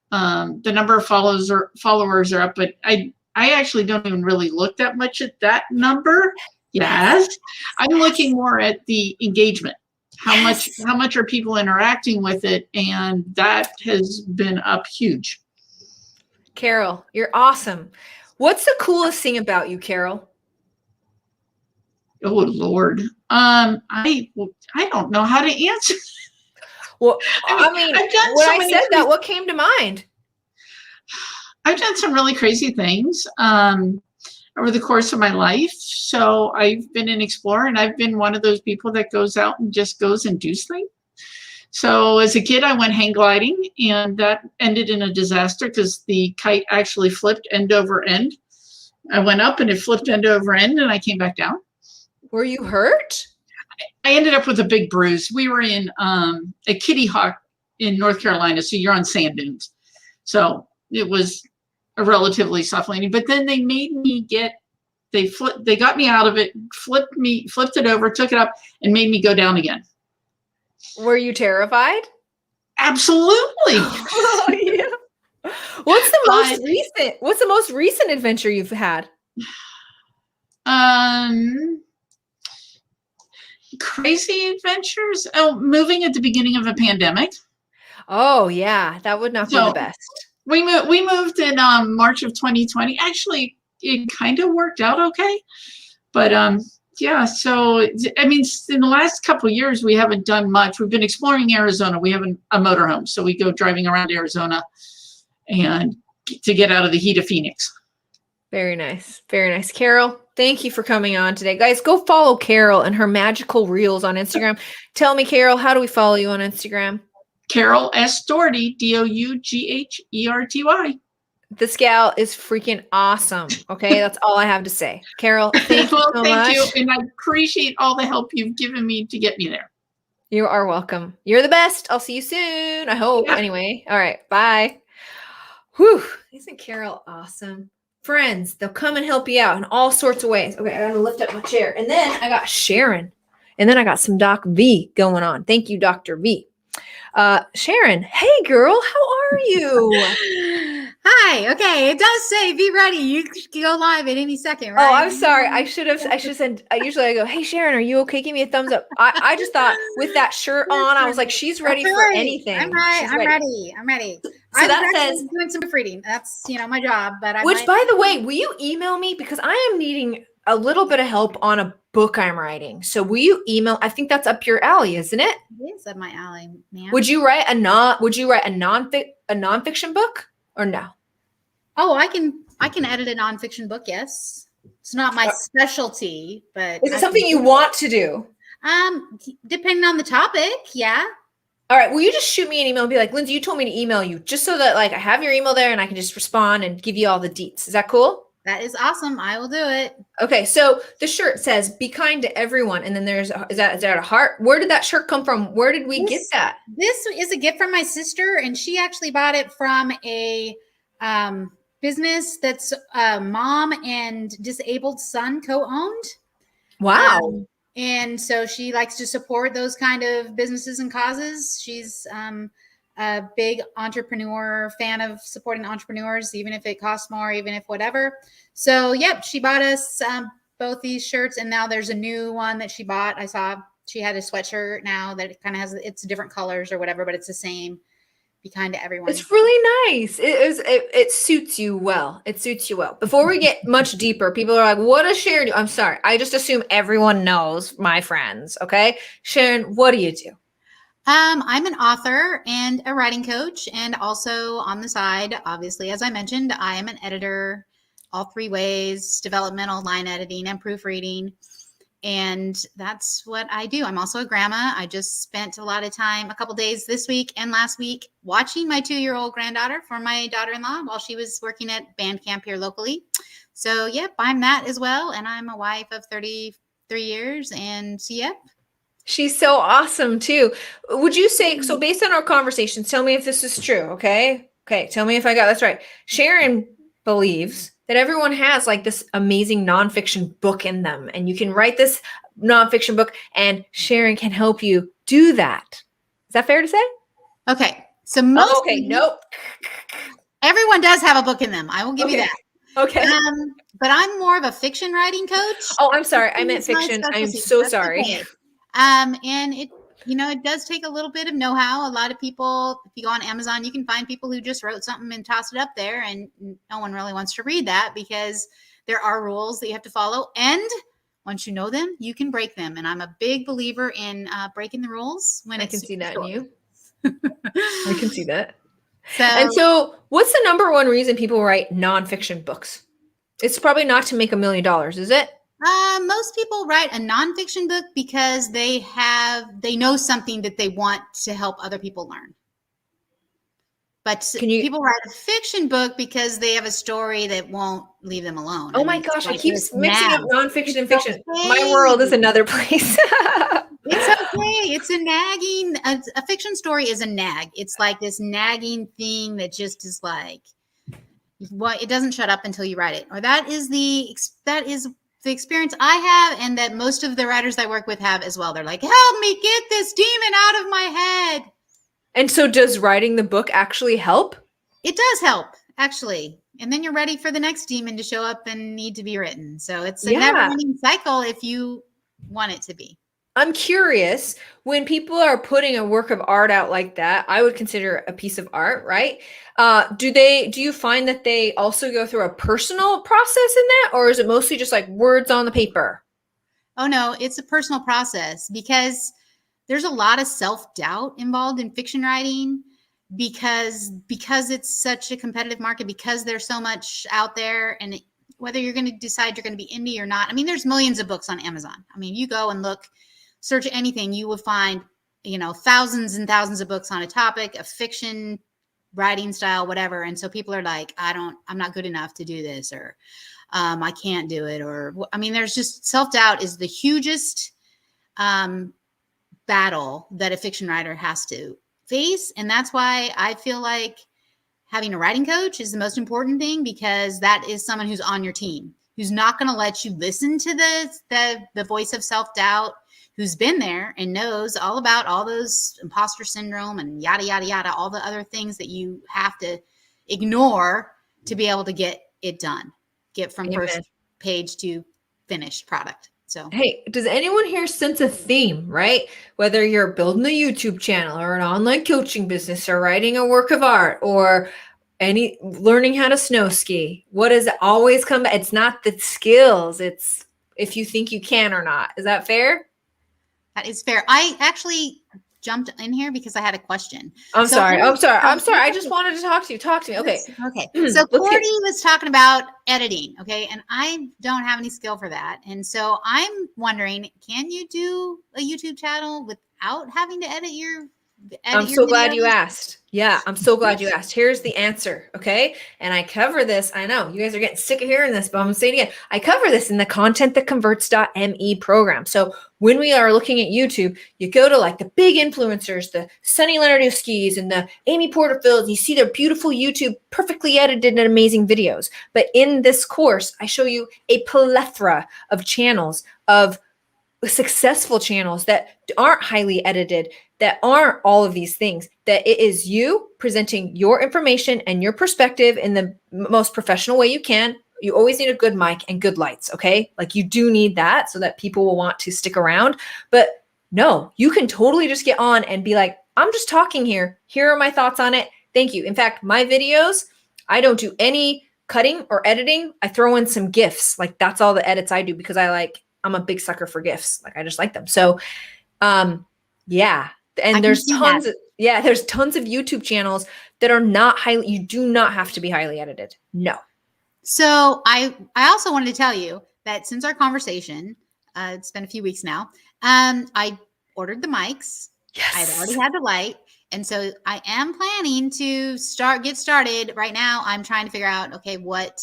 the number of followers are up, but I actually don't even really look that much at that number. Yes. I'm looking more at the engagement. How much are people interacting with it? And that has been up huge. Carol, you're awesome. What's the coolest thing about you, Carol? Oh Lord. I don't know how to answer. Well, I mean, I've done when so I many said that, what came to mind? I've done some really crazy things over the course of my life. So I've been an explorer, and I've been one of those people that goes out and just goes and does things. So as a kid, I went hang gliding, and that ended in a disaster because the kite actually flipped end over end. I went up and it flipped end over end, and I came back down. Were you hurt? I ended up with a big bruise. We were in a Kitty Hawk in North Carolina, so you're on sand dunes. So it was a relatively soft landing. But then they made me they got me out of it, flipped it over, took it up, and made me go down again. Were you terrified? Absolutely. Oh, yeah. What's the most recent adventure you've had? Crazy adventures. Oh, moving at the beginning of a pandemic. Oh yeah, that would not be the best. We moved in March of 2020. Actually, it kind of worked out okay, but yeah. So I mean, in the last couple of years, we haven't done much. We've been exploring Arizona. We have a motorhome, so we go driving around Arizona, and to get out of the heat of Phoenix. Very nice. Very nice. Carol, thank you for coming on today. Guys, go follow Carol and her magical reels on Instagram. Tell me, Carol, how do we follow you on Instagram? Carol S. Dougherty, Dougherty. This gal is freaking awesome. Okay, that's all I have to say. Carol, thank you so much. Thank you, and I appreciate all the help you've given me to get me there. You are welcome. You're the best. I'll see you soon. I hope. Yeah. Anyway, all right, bye. Whew, isn't Carol awesome? Friends, they'll come and help you out in all sorts of ways. Okay, I gotta lift up my chair. And then I got Sharon. And then I got some Doc V going on. Thank you, Dr. V. Sharon, hey girl, how are you? Hi. Okay, it does say be ready. You can go live at any second, right? Oh, I'm sorry. I should have said. Usually I go, hey Sharon, are you okay? Give me a thumbs up. I just thought with that shirt on, I was like, she's ready for anything. I'm ready. I'm ready. So I'm that says doing some proofreading. That's my job. But by the way, will you email me because I am needing a little bit of help on a book I'm writing. So will you email? I think that's up your alley, isn't it? It is up my alley, man. Would you write a nonfiction book or no? Oh, I can edit a nonfiction book. Yes, it's not my specialty, but is it something you want to do? Depending on the topic, yeah. All right. Will you just shoot me an email and be like, Lindsey, you told me to email you just so that like I have your email there and I can just respond and give you all the deets. Is that cool? That is awesome. I will do it. Okay. So the shirt says, be kind to everyone. And then is that a heart? Where did that shirt come from? Where did we get that? This is a gift from my sister, and she actually bought it from a business that's mom and disabled son co-owned. Wow. And so she likes to support those kind of businesses and causes. She's a big entrepreneur, fan of supporting entrepreneurs, even if it costs more, even if whatever. So, yep, she bought us both these shirts, and now there's a new one that she bought. I saw She had a sweatshirt now that it kind of has, it's different colors or whatever, but it's the same. Be kind to everyone. It's really nice. It suits you well. It suits you well. Before we get much deeper, people are like, what does Sharon do? I'm sorry. I just assume everyone knows, my friends. Okay. Sharon, what do you do? I'm an author and a writing coach. And also on the side, obviously, as I mentioned, I am an editor, all three ways, developmental, line editing, and proofreading. And that's what I do. I'm also a grandma. I just spent a lot of time, a couple days this week and last week, watching my 2-year-old granddaughter for my daughter-in-law while she was working at band camp here locally. So, yep, I'm that as well. And I'm a wife of 33 years. And so, yep. She's so awesome too. Would you say, so based on our conversations, tell me if this is true, okay? Okay, tell me if I got this right. Sharon believes that everyone has like this amazing nonfiction book in them, and you can write this nonfiction book and Sharon can help you do that. Is that fair to say? Okay. So most Nope. everyone does have a book in them. I will give you that. Okay. But I'm more of a fiction writing coach. Oh, I'm sorry. I meant fiction. I'm so sorry. Okay. And it, it does take a little bit of know-how. A lot of people, if you go on Amazon, you can find people who just wrote something and tossed it up there, and no one really wants to read that because there are rules that you have to follow. And once you know them, you can break them. And I'm a big believer in breaking the rules when I can see that in you. I can see that. So what's the number one reason people write nonfiction books? It's probably not to make $1 million, is it? Most people write a nonfiction book because they know something that they want to help other people learn. But people write a fiction book because they have a story that won't leave them alone. Oh my gosh, I keep mixing up nonfiction and fiction. Okay. My world is another place. It's okay. It's a nagging. A fiction story is a nag. It's like this nagging thing that just is like, it doesn't shut up until you write it. Or that is the experience I have, and that most of the writers I work with have as well. They're like, help me get this demon out of my head. And so does writing the book actually help? It does help, actually. And then you're ready for the next demon to show up and need to be written. So it's a never-ending cycle if you want it to be. I'm curious, when people are putting a work of art out like that, I would consider a piece of art, right? Do you find that they also go through a personal process in that, or is it mostly just like words on the paper? Oh no, it's a personal process because there's a lot of self-doubt involved in fiction writing because it's such a competitive market, because there's so much out there, and whether you're going to decide you're going to be indie or not. I mean, there's millions of books on Amazon. I mean, you go and search anything, you will find, thousands and thousands of books on a topic, a fiction writing style, whatever. And so people are like, I'm not good enough to do this, or I can't do it. Or, there's just self-doubt is the hugest battle that a fiction writer has to face. And that's why I feel like having a writing coach is the most important thing, because that is someone who's on your team, who's not going to let you listen to the voice of self-doubt, who's been there and knows all about all those imposter syndrome and yada, yada, yada, all the other things that you have to ignore to be able to get it done, get from first page to finished product. So, hey, does anyone here sense a theme, right? Whether you're building a YouTube channel or an online coaching business or writing a work of art or learning how to snow ski, what does it always come back? It's not the skills. It's if you think you can or not. Is that fair? That is fair. I actually jumped in here because I had a question. I'm sorry. I just wanted to talk to you. Talk to me. Okay. Okay. So Cordy was talking about editing. Okay. And I don't have any skill for that. And so I'm wondering, can you do a YouTube channel without having to edit your I'm so glad you asked. Yeah, I'm so glad you asked. Here's the answer, okay? And I cover this. I know you guys are getting sick of hearing this, but I'm going to say it again. I cover this in the contentthatconverts.me program. So when we are looking at YouTube, you go to like the big influencers, the Sunny Lenardowskis and the Amy Porterfields, you see their beautiful YouTube, perfectly edited and amazing videos. But in this course, I show you a plethora of channels, of successful channels that aren't highly edited, that aren't all of these things, that it is you presenting your information and your perspective in the most professional way you can. You always need a good mic and good lights, okay? Like you do need that so that people will want to stick around. But No, you can totally just get on and be like, I'm just talking here. Here are my thoughts on it. Thank you. In fact, my videos, I don't do any cutting or editing. I throw in some GIFs. Like that's all the edits I do because I'm a big sucker for GIFs. Like I just like them. So, yeah. And there's tons of YouTube channels that are not highly, you do not have to be highly edited. No. So I also wanted to tell you that since our conversation, it's been a few weeks now, I ordered the mics. Yes. I'd already had the light. And so I am planning to get started. Right now, I'm trying to figure out, okay, what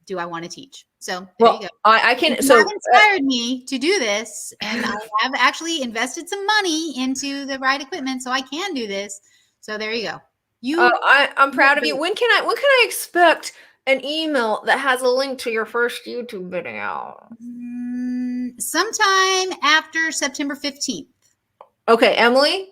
do I want to teach? So there you go. I can. You So have inspired me to do this, and I have actually invested some money into the right equipment, so I can do this. So there you go. I'm proud of you. When can I expect an email that has a link to your first YouTube video? Sometime after September 15th. Okay, Emily,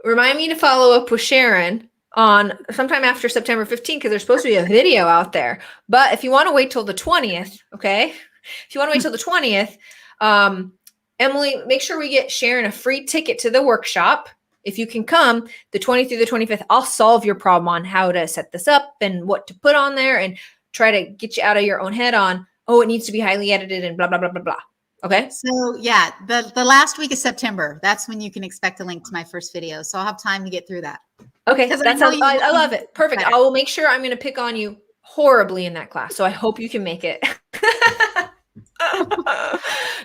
remind me to follow up with Sharon on sometime after September 15th because there's supposed to be a video out there. But if you want to wait till the 20th, okay? If you want to wait till the 20th, Emily, make sure we get Sharon a free ticket to the workshop. If you can come the 20th through the 25th, I'll solve your problem on how to set this up and what to put on there and try to get you out of your own head on, oh, it needs to be highly edited and blah, blah, blah, blah, blah. Okay. So yeah, the last week of September, that's when you can expect a link to my first video. So I'll have time to get through that. Okay. I love it. Perfect. I will make sure I'm going to pick on you horribly in that class. So I hope you can make it.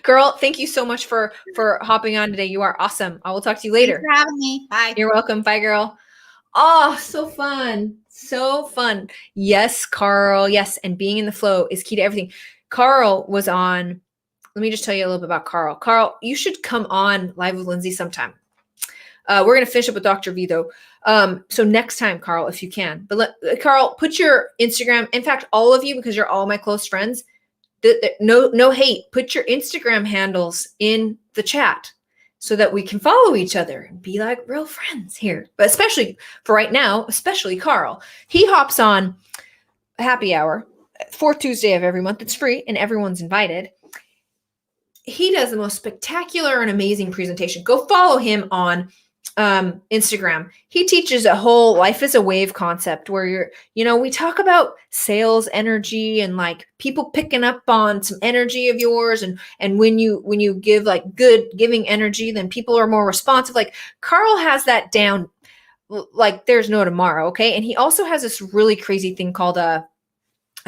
Girl, thank you so much for hopping on today. You are awesome. I will talk to you later. Thanks for having me. Bye. You're welcome. Bye, girl. Oh, so fun. So fun. Yes, Carl. Yes. And being in the flow is key to everything. Carl was on. Let me just tell you a little bit about Carl. Carl, you should come on Live with Lindsey sometime. We're going to finish up with Dr. V though. So next time, Carl, if you can. But Carl, put your Instagram. In fact, all of you, because you're all my close friends, no hate. Put your Instagram handles in the chat so that we can follow each other and be like real friends here. But especially for right now, especially Carl. He hops on Happy Hour, 4th Tuesday of every month. It's free and everyone's invited. He does the most spectacular and amazing presentation. Go follow him on Instagram. He teaches a whole life is a wave concept where we talk about sales energy and like people picking up on some energy of yours. And when you give like good giving energy, then people are more responsive. Like Carl has that down like there's no tomorrow. Okay. And he also has this really crazy thing called a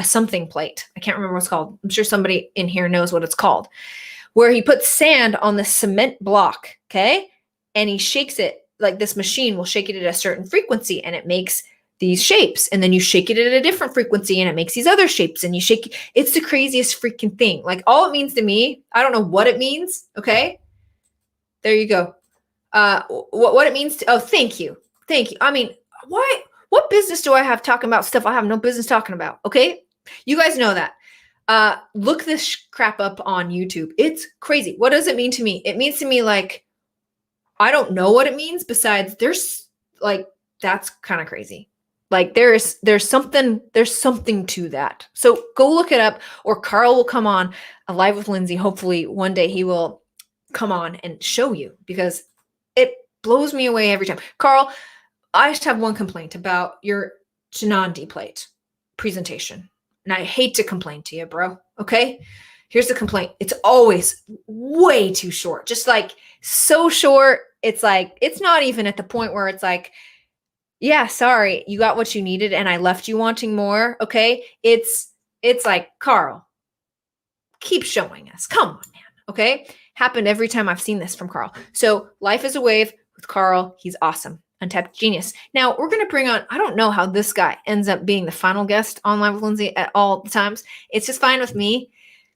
something plate. I can't remember what it's called. I'm sure somebody in here knows what it's called, where he puts sand on the cement block. Okay. And he shakes it like this machine will shake it at a certain frequency and it makes these shapes. And then you shake it at a different frequency and it makes these other shapes and you shake it. It's the craziest freaking thing. Like all it means to me, I don't know what it means. Okay. There you go. What it means to, oh, thank you. Thank you. I mean, what business do I have talking about stuff I have no business talking about? Okay. You guys know that. Look this crap up on YouTube. It's crazy. What does it mean to me? It means to me like, I don't know what it means besides there's like, that's kind of crazy. Like there's something to that. So go look it up or Carl will come on a Live with Lindsey. Hopefully one day he will come on and show you because it blows me away every time. Carl, I just have one complaint about your Chinandi plate presentation. And I hate to complain to you, bro. Okay. Here's the complaint. It's always way too short. Just like so short. It's like, it's not even at the point where it's like, yeah, sorry, you got what you needed and I left you wanting more. Okay. It's like, Carl, keep showing us. Come on, man. Okay. Happened every time I've seen this from Carl. So Life is a Wave with Carl. He's awesome. Untapped genius. Now we're going to bring on, I don't know how this guy ends up being the final guest on Live with Lindsey at all the times. It's just fine with me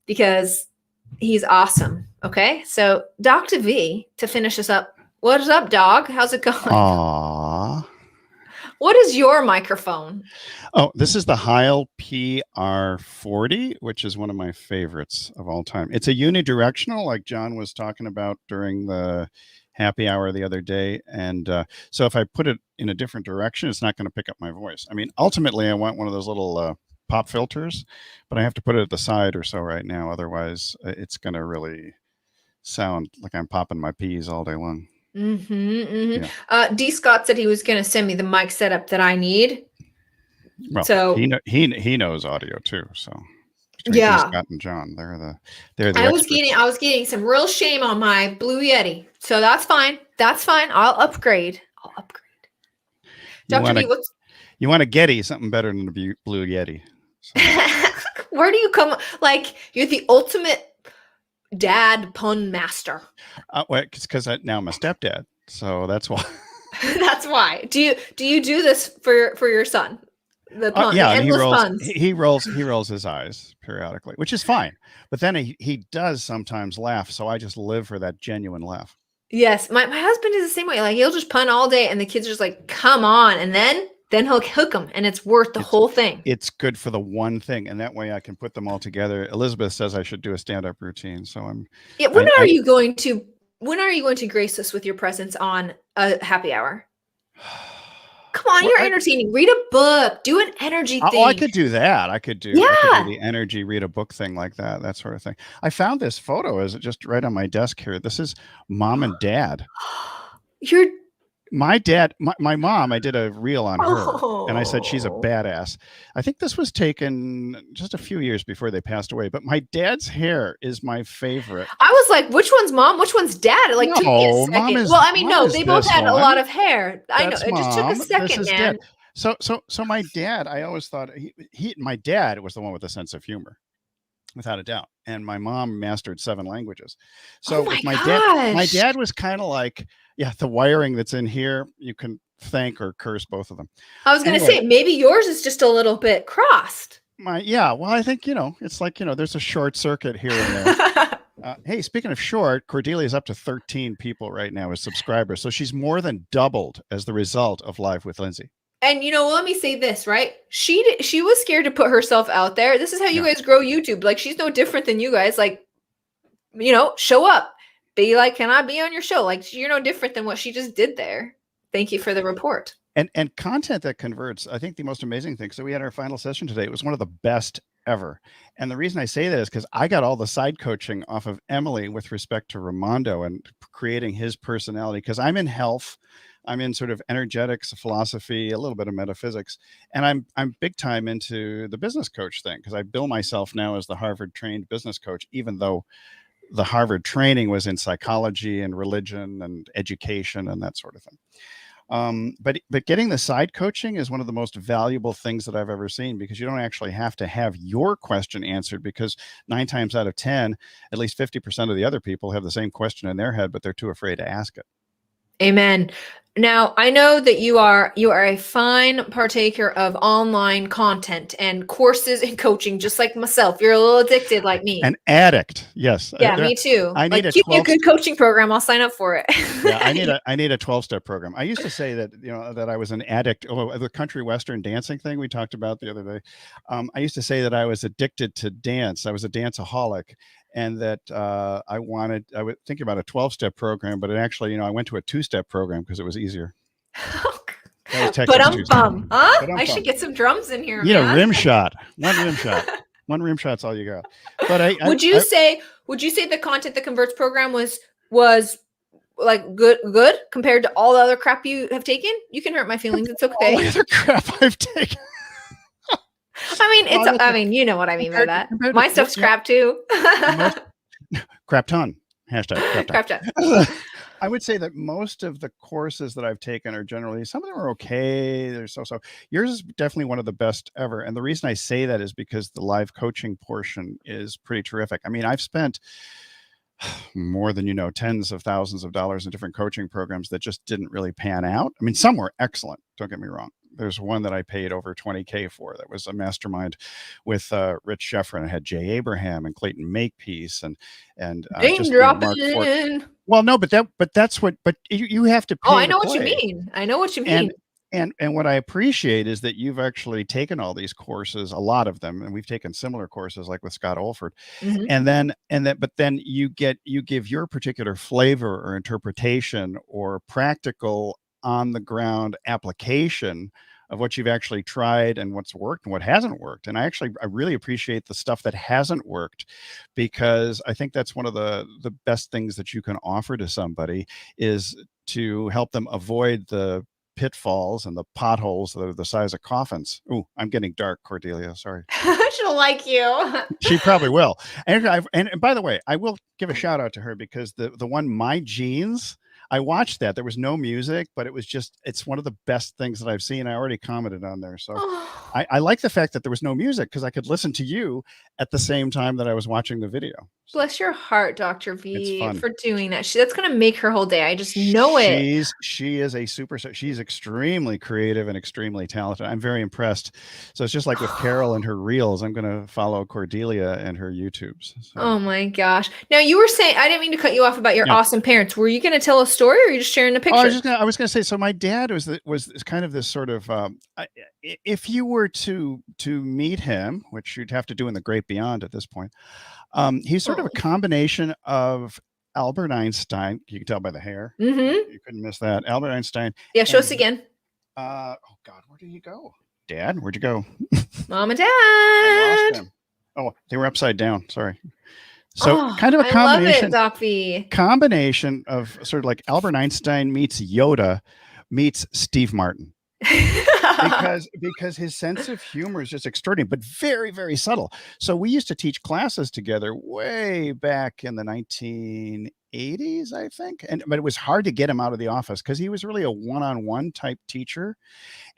because he's awesome. Okay. So Dr. V to finish us up. What is up, dog? How's it going? Aww. What is your microphone? Oh, this is the Heil PR40, which is one of my favorites of all time. It's a unidirectional, like John was talking about during the happy hour the other day. And so if I put it in a different direction, it's not going to pick up my voice. I mean, ultimately, I want one of those little pop filters, but I have to put it at the side or so right now. Otherwise, it's going to really sound like I'm popping my peas all day long. D. Scott said he was going to send me the mic setup that I need. Well, So he knows audio too. So between yeah, D. Scott and John, they're the I was experts. getting some real shame on my Blue Yeti. So that's fine. That's fine. I'll upgrade. Dr. D, what's You want a Getty, something better than the Blue Yeti. So. Where do you come? Like, you're the ultimate dad pun master. Well, it's because now I'm a stepdad, so that's why. That's why. Do you do this for your son? The pun, yeah, the and endless puns. he rolls his eyes periodically, which is fine. But then he does sometimes laugh, so I just live for that genuine laugh. Yes, my husband is the same way. Like, he'll just pun all day, and the kids are just like, "Come on!" And then he'll hook them, and it's worth the whole thing. It's good for the one thing, and that way I can put them all together. Elizabeth says I should do a stand-up routine, so I'm. Yeah, when are you going to grace us with your presence on a happy hour? Come on, you're entertaining. Read a book. Do an energy thing. Oh, I could do that. I could do the energy, read a book thing like that sort of thing. I found this photo as just right on my desk here. This is mom and dad. My dad, my mom, I did a reel on her, and I said she's a badass. I think this was taken just a few years before they passed away, but my dad's hair is my favorite. I was like, which one's mom? Which one's dad? It took me a second. Well, I mean, no, they both had a lot of hair. I know. It just took a second, man. So my dad, I always thought my dad was the one with a sense of humor, without a doubt. And my mom mastered 7 languages. So my dad was kind of like, yeah, the wiring that's in here, you can thank or curse both of them. I was going to say, maybe yours is just a little bit crossed. Well, I think, it's like, there's a short circuit here and there. Hey, speaking of short, Cordelia is up to 13 people right now as subscribers. So she's more than doubled as the result of Live with Lindsey. And let me say this, right? She was scared to put herself out there. This is how you guys grow YouTube. Like, she's no different than you guys. Like, show up. Be like, can I be on your show? Like, you're no different than what she just did there. Thank you for the report. And content that converts, I think the most amazing thing. So we had our final session today. It was one of the best ever. And the reason I say that is because I got all the side coaching off of Emily with respect to Ramondo and creating his personality, because I'm in health. I'm in sort of energetics, philosophy, a little bit of metaphysics, and I'm big time into the business coach thing, because I bill myself now as the Harvard trained business coach, even though the Harvard training was in psychology and religion and education and that sort of thing. But getting the side coaching is one of the most valuable things that I've ever seen, because you don't actually have to have your question answered, because 9 times out of 10, at least 50% of the other people have the same question in their head, but they're too afraid to ask it. Amen. Now, I know that you are a fine partaker of online content and courses and coaching, just like myself. You're a little addicted like me. An addict, yes. Yeah, me too. I need give me a good coaching program. I'll sign up for it. Yeah, I need a 12-step program. I used to say that that I was an addict. The country western dancing thing we talked about the other day. I used to say that I was addicted to dance. I was a danceaholic. And that I would think about a 12-step program, but it actually, I went to a 2-step program because it was easier. But I'm bum, huh? I should get some drums in here. A rim shot. One rim shot. One rim shot's all you got. But would you say the Content That Converts program was like good compared to all the other crap you have taken? You can hurt my feelings. It's okay. All the other crap I've taken. I mean, you know what I mean by that. My stuff's crap too. Crap ton. Hashtag crap ton. I would say that most of the courses that I've taken are generally, some of them are okay. They're so. Yours is definitely one of the best ever. And the reason I say that is because the live coaching portion is pretty terrific. I mean, I've spent more than tens of thousands of dollars in different coaching programs that just didn't really pan out. I mean, some were excellent. Don't get me wrong. There's one that I paid over $20,000 for. That was a mastermind with Rich Sheffrin. It had Jay Abraham and Clayton Makepeace and Mark Ford. Well, no, but that's what. But you have to pay. Oh, I know what you mean. I know what you mean. And what I appreciate is that you've actually taken all these courses, a lot of them, and we've taken similar courses like with Scott Olford, but then you give your particular flavor or interpretation or practical on the ground application of what you've actually tried and what's worked and what hasn't worked. And I really appreciate the stuff that hasn't worked, because I think that's one of the best things that you can offer to somebody, is to help them avoid the pitfalls and the potholes that are the size of coffins. Oh, I'm getting dark, Cordelia. Sorry. She'll like you. She probably will. And by the way, I will give a shout out to her, because the one, My Jeans, I watched that. There was no music, but it's one of the best things that I've seen. I already commented on there. So I like the fact that there was no music, because I could listen to you at the same time that I was watching the video. Bless your heart, Dr. It's V, fun. for doing that. That's going to make her whole day. I just know it. She is a superstar. She's extremely creative and extremely talented. I'm very impressed. So it's just like with Carol and her reels, I'm going to follow Cordelia and her YouTubes. So. Oh my gosh. Now, you were saying, I didn't mean to cut you off about your awesome parents. Were you going to tell a story, or are you just sharing a picture? I was going to say, so my dad was kind of this sort of, if you were to meet him, which you'd have to do in the great beyond at this point, he's sort of a combination of Albert Einstein. You can tell by the hair. Mm-hmm. You couldn't miss that. Albert Einstein. Yeah, show us again. Oh God, where did he go? Dad, where'd you go? Mom and Dad. I lost him. Oh, they were upside down. Sorry. So kind of a combination. I love it, Doc V. Combination of sort of like Albert Einstein meets Yoda meets Steve Martin. because his sense of humor is just extraordinary, but very, very subtle. So we used to teach classes together way back in the 1980s, I think. But it was hard to get him out of the office, because he was really a one-on-one type teacher.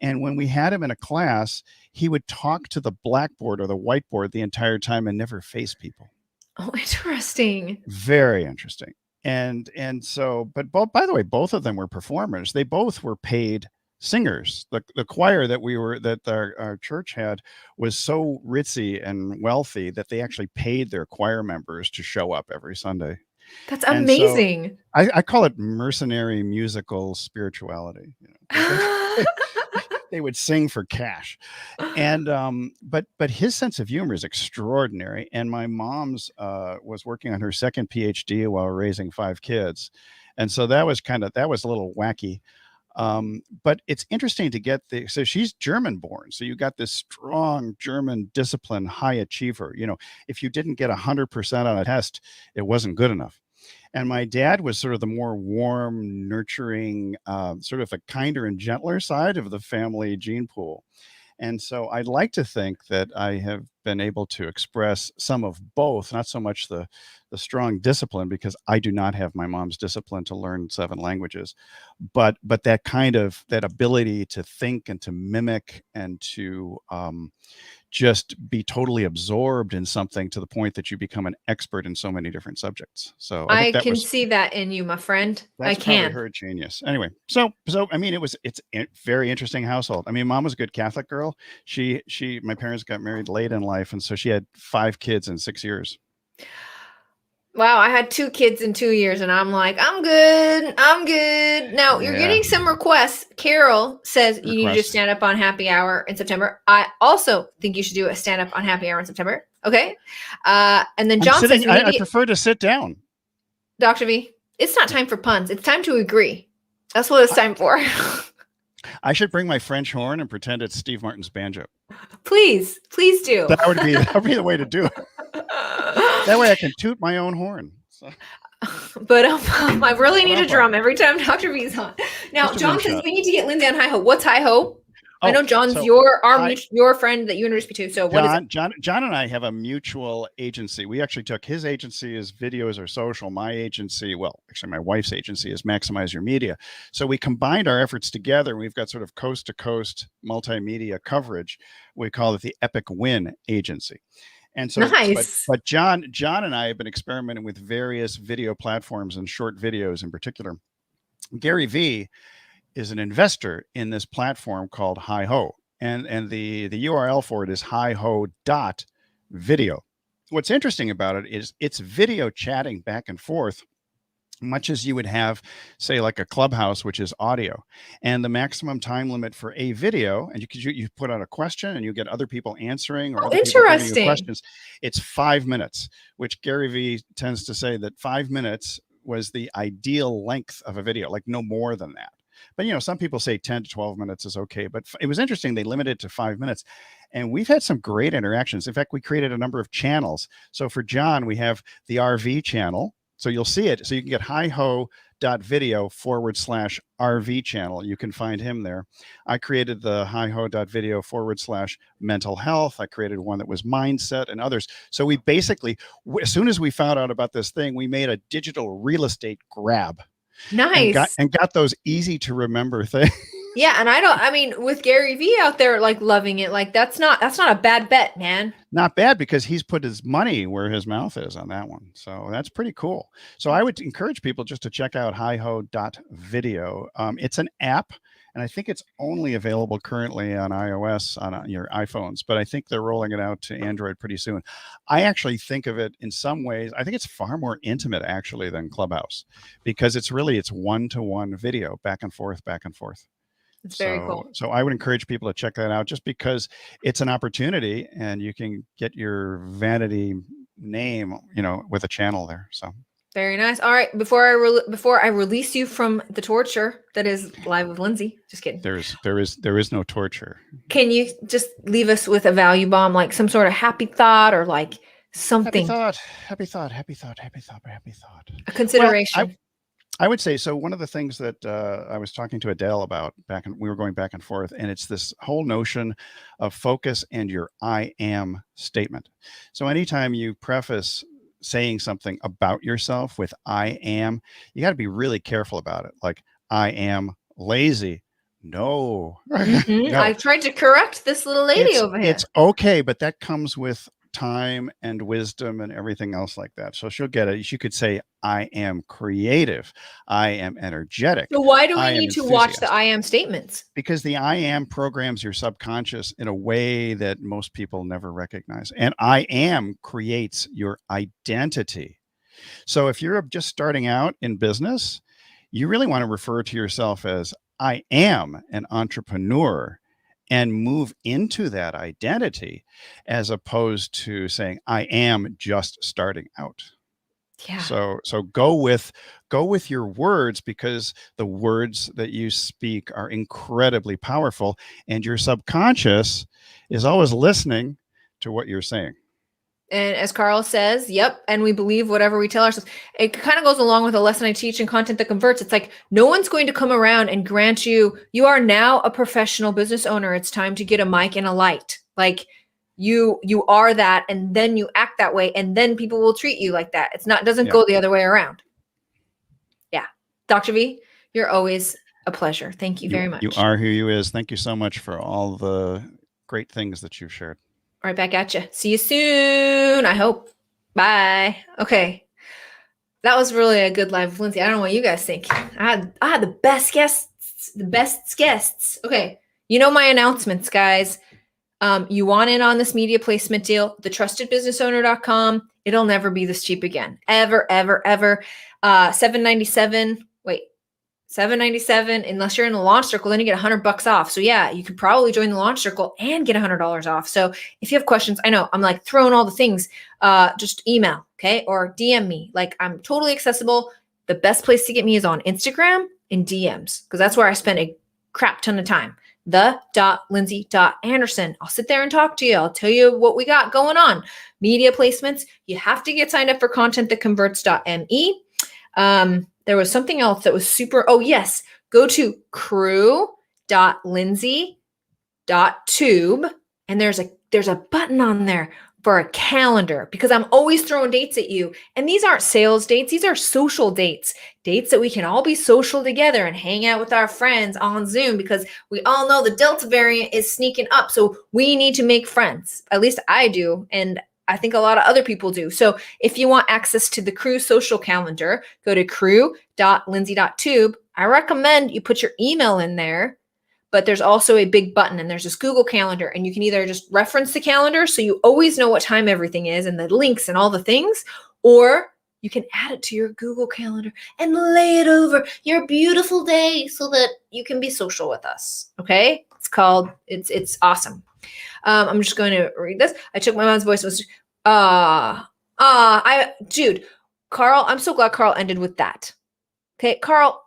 And when we had him in a class, he would talk to the blackboard or the whiteboard the entire time and never face people. Oh, interesting. Very interesting. And so, but by the way, both of them were performers. They both were paid singers. The choir that our church had was so ritzy and wealthy that they actually paid their choir members to show up every Sunday. That's amazing. So I call it mercenary musical spirituality. They would sing for cash. And but his sense of humor is extraordinary. And my mom's was working on her second PhD while raising 5 kids. And so that was a little wacky. But it's interesting to get so she's German born. So you got this strong German discipline, high achiever. If you didn't get 100% on a test, it wasn't good enough. And my dad was sort of the more warm, nurturing, sort of a kinder and gentler side of the family gene pool. And so I'd like to think that I have been able to express some of both, not so much the strong discipline, because I do not have my mom's discipline to learn 7 languages, but that ability to think and to mimic and to just be totally absorbed in something to the point that you become an expert in so many different subjects. So I can see that in you, my friend. I can. Her genius. Anyway, so I mean, it's a very interesting household. I mean, Mom was a good Catholic girl. My parents got married late in life, and so she had 5 kids in 6 years. Wow, I had 2 kids in 2 years, and I'm like, I'm good. Now, you're getting some requests. Carol says you need to stand up on Happy Hour in September. I also think you should do a stand up on Happy Hour in September. Okay. And then John says, I prefer to sit down. Dr. V, it's not time for puns. It's time to agree. That's what it's time for. I should bring my French horn and pretend it's Steve Martin's banjo. Please do. That would be the way to do it. That way I can toot my own horn. So. But I really need a drum every time Dr. V's on. Now, John says we need to get Lindsey on Hi Ho. What's Hi Ho? I know John's your friend that you introduced me to. So what is it? John and I have a mutual agency. We actually took his agency as Videos Are Social. My agency, well, actually my wife's agency is Maximize Your Media. So we combined our efforts together. We've got sort of coast to coast multimedia coverage. We call it the Epic Win Agency. And so, nice. But John and I have been experimenting with various video platforms and short videos in particular. Gary V is an investor in this platform called Hi Ho, and the URL for it is hiho.video. What's interesting about it is it's video chatting back and forth, much as you would have, say, like a Clubhouse, which is audio. And the maximum time limit for a video, and you put out a question and you get other people answering or other people giving you questions. It's 5 minutes, which Gary V tends to say that 5 minutes was the ideal length of a video, like no more than that. But, some people say 10 to 12 minutes is okay. But it was interesting. They limited it to 5 minutes. And we've had some great interactions. In fact, we created a number of channels. So for John, we have the RV channel. So you'll see it. So you can get hiho.video/RV channel. You can find him there. I created the hiho.video/mental health. I created one that was mindset and others. So we basically, as soon as we found out about this thing, we made a digital real estate grab. Nice. And got those easy to remember things. Yeah, and I mean, with Gary Vee out there like loving it, like that's not a bad bet, man. Not bad, because he's put his money where his mouth is on that one. So that's pretty cool. So I would encourage people just to check out hiho.video. It's an app, and I think it's only available currently on iOS on your iPhones, but I think they're rolling it out to Android pretty soon. I actually think of it in some ways, I think it's far more intimate actually than Clubhouse, because it's one-to-one video, back and forth, back and forth. It's very cool. So I would encourage people to check that out, just because it's an opportunity and you can get your vanity name, with a channel there. So Very nice. All right, before I release you from the torture that is Live with Lindsey. Just kidding. there is no torture. Can you just leave us with a value bomb, like some sort of happy thought or like something? Happy thought. A consideration. Well, I would say so. One of the things that I was talking to Adele about we were going back and forth, and it's this whole notion of focus and your I am statement. So anytime you preface saying something about yourself with I am, you got to be really careful about it. Like, I am lazy. No. Mm-hmm. No. I tried to correct this little lady over here. It's okay, but that comes with time and wisdom and everything else like that. So she'll get it. She could say, I am creative. I am energetic. So why do we I am need to watch the enthusiastic. I am statements? Because the I am programs your subconscious in a way that most people never recognize. And I am creates your identity. So if you're just starting out in business, you really want to refer to yourself as I am an entrepreneur, and move into that identity, as opposed to saying I am just starting out. Yeah. So go with your words, because the words that you speak are incredibly powerful, and your subconscious is always listening to what you're saying. And as Carl says, yep, and we believe whatever we tell ourselves. It kind of goes along with a lesson I teach in Content That Converts. It's like, no one's going to come around and grant you are now a professional business owner. It's time to get a mic and a light. Like, you are that, and then you act that way, and then people will treat you like that. It doesn't go the other way around. Yeah. Dr. V, you're always a pleasure. Thank you very much. You are who you is. Thank you so much for all the great things that you've shared. Right back at you. See you soon, I hope. Bye. Okay. That was really a good Live with Lindsey. I don't know what you guys think. I had the best guests. Okay. My announcements, guys. You want in on this media placement deal, thetrustedbusinessowner.com. It'll never be this cheap again. Ever, ever, ever. $797. Wait. $797, unless you're in the launch circle, then you get $100 off. So yeah, you could probably join the launch circle and get $100 off. So if you have questions, I know I'm like throwing all the things, just email, okay? Or DM me. Like, I'm totally accessible. The best place to get me is on Instagram and DMs, because that's where I spend a crap ton of time. the.lindsey.anderson. I'll sit there and talk to you. I'll tell you what we got going on. Media placements. You have to get signed up for contentthatconverts.me. There was something else that was super. Oh, yes. Go to crew.lindsey.tube. And there's a button on there for a calendar, because I'm always throwing dates at you. And these aren't sales dates. These are social dates that we can all be social together and hang out with our friends on Zoom, because we all know the Delta variant is sneaking up. So we need to make friends. At least I do. And I think a lot of other people do. So if you want access to the Crew social calendar, go to crew.lindsey.tube. I recommend you put your email in there, but there's also a big button, and there's this Google Calendar, and you can either just reference the calendar so you always know what time everything is and the links and all the things, or you can add it to your Google Calendar and lay it over your beautiful day so that you can be social with us. Okay? It's awesome. I'm just going to read this. I took my mom's voice. Carl, I'm so glad Carl ended with that. Okay, Carl,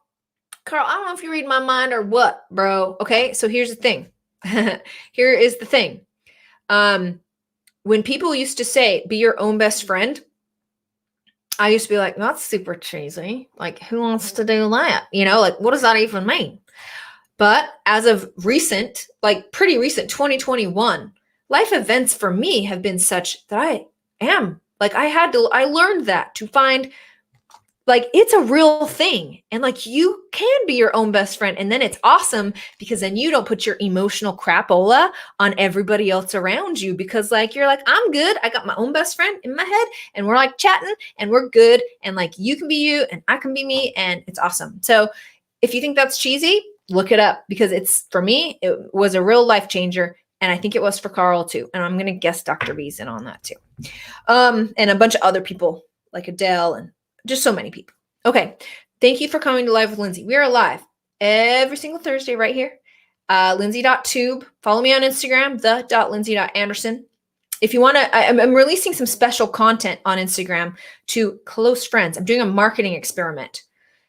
Carl, I don't know if you read my mind or what, bro. Okay, so here's the thing. Here is the thing. When people used to say, be your own best friend, I used to be like, that's super cheesy. Like, who wants to do that? You know, like, what does that even mean? But as of recent, like pretty recent, 2021, life events for me have been such that I learned that to find, like, it's a real thing. And like, you can be your own best friend. And then it's awesome because then you don't put your emotional crapola on everybody else around you, because like, you're like, I'm good. I got my own best friend in my head and we're like chatting and we're good. And like, you can be you and I can be me. And it's awesome. So if you think that's cheesy, look it up, because it's, for me, it was a real life changer. And I think it was for Carl too. And I'm going to guess Dr. B's in on that too. And a bunch of other people like Adele and just so many people. Okay. Thank you for coming to Live with Lindsey. We are live every single Thursday right here. Lindsey.tube. Follow me on Instagram, the.lindsey.anderson. If you want to, I'm releasing some special content on Instagram to close friends. I'm doing a marketing experiment.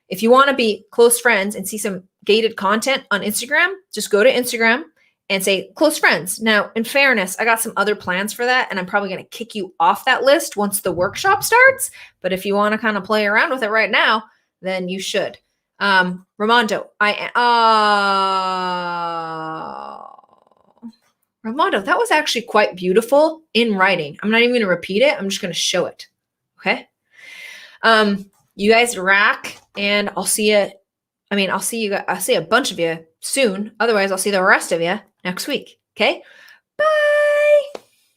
If you want to be close friends and see some gated content on Instagram, just go to Instagram and say close friends. Now, in fairness, I got some other plans for that, and I'm probably going to kick you off that list once the workshop starts. But if you want to kind of play around with it right now, then you should. Ramondo, Ramondo, that was actually quite beautiful in writing. I'm not even going to repeat it. I'm just going to show it. Okay. You guys rock, and I'll see you. I'll see a bunch of you soon. Otherwise, I'll see the rest of you next week. Okay. Bye.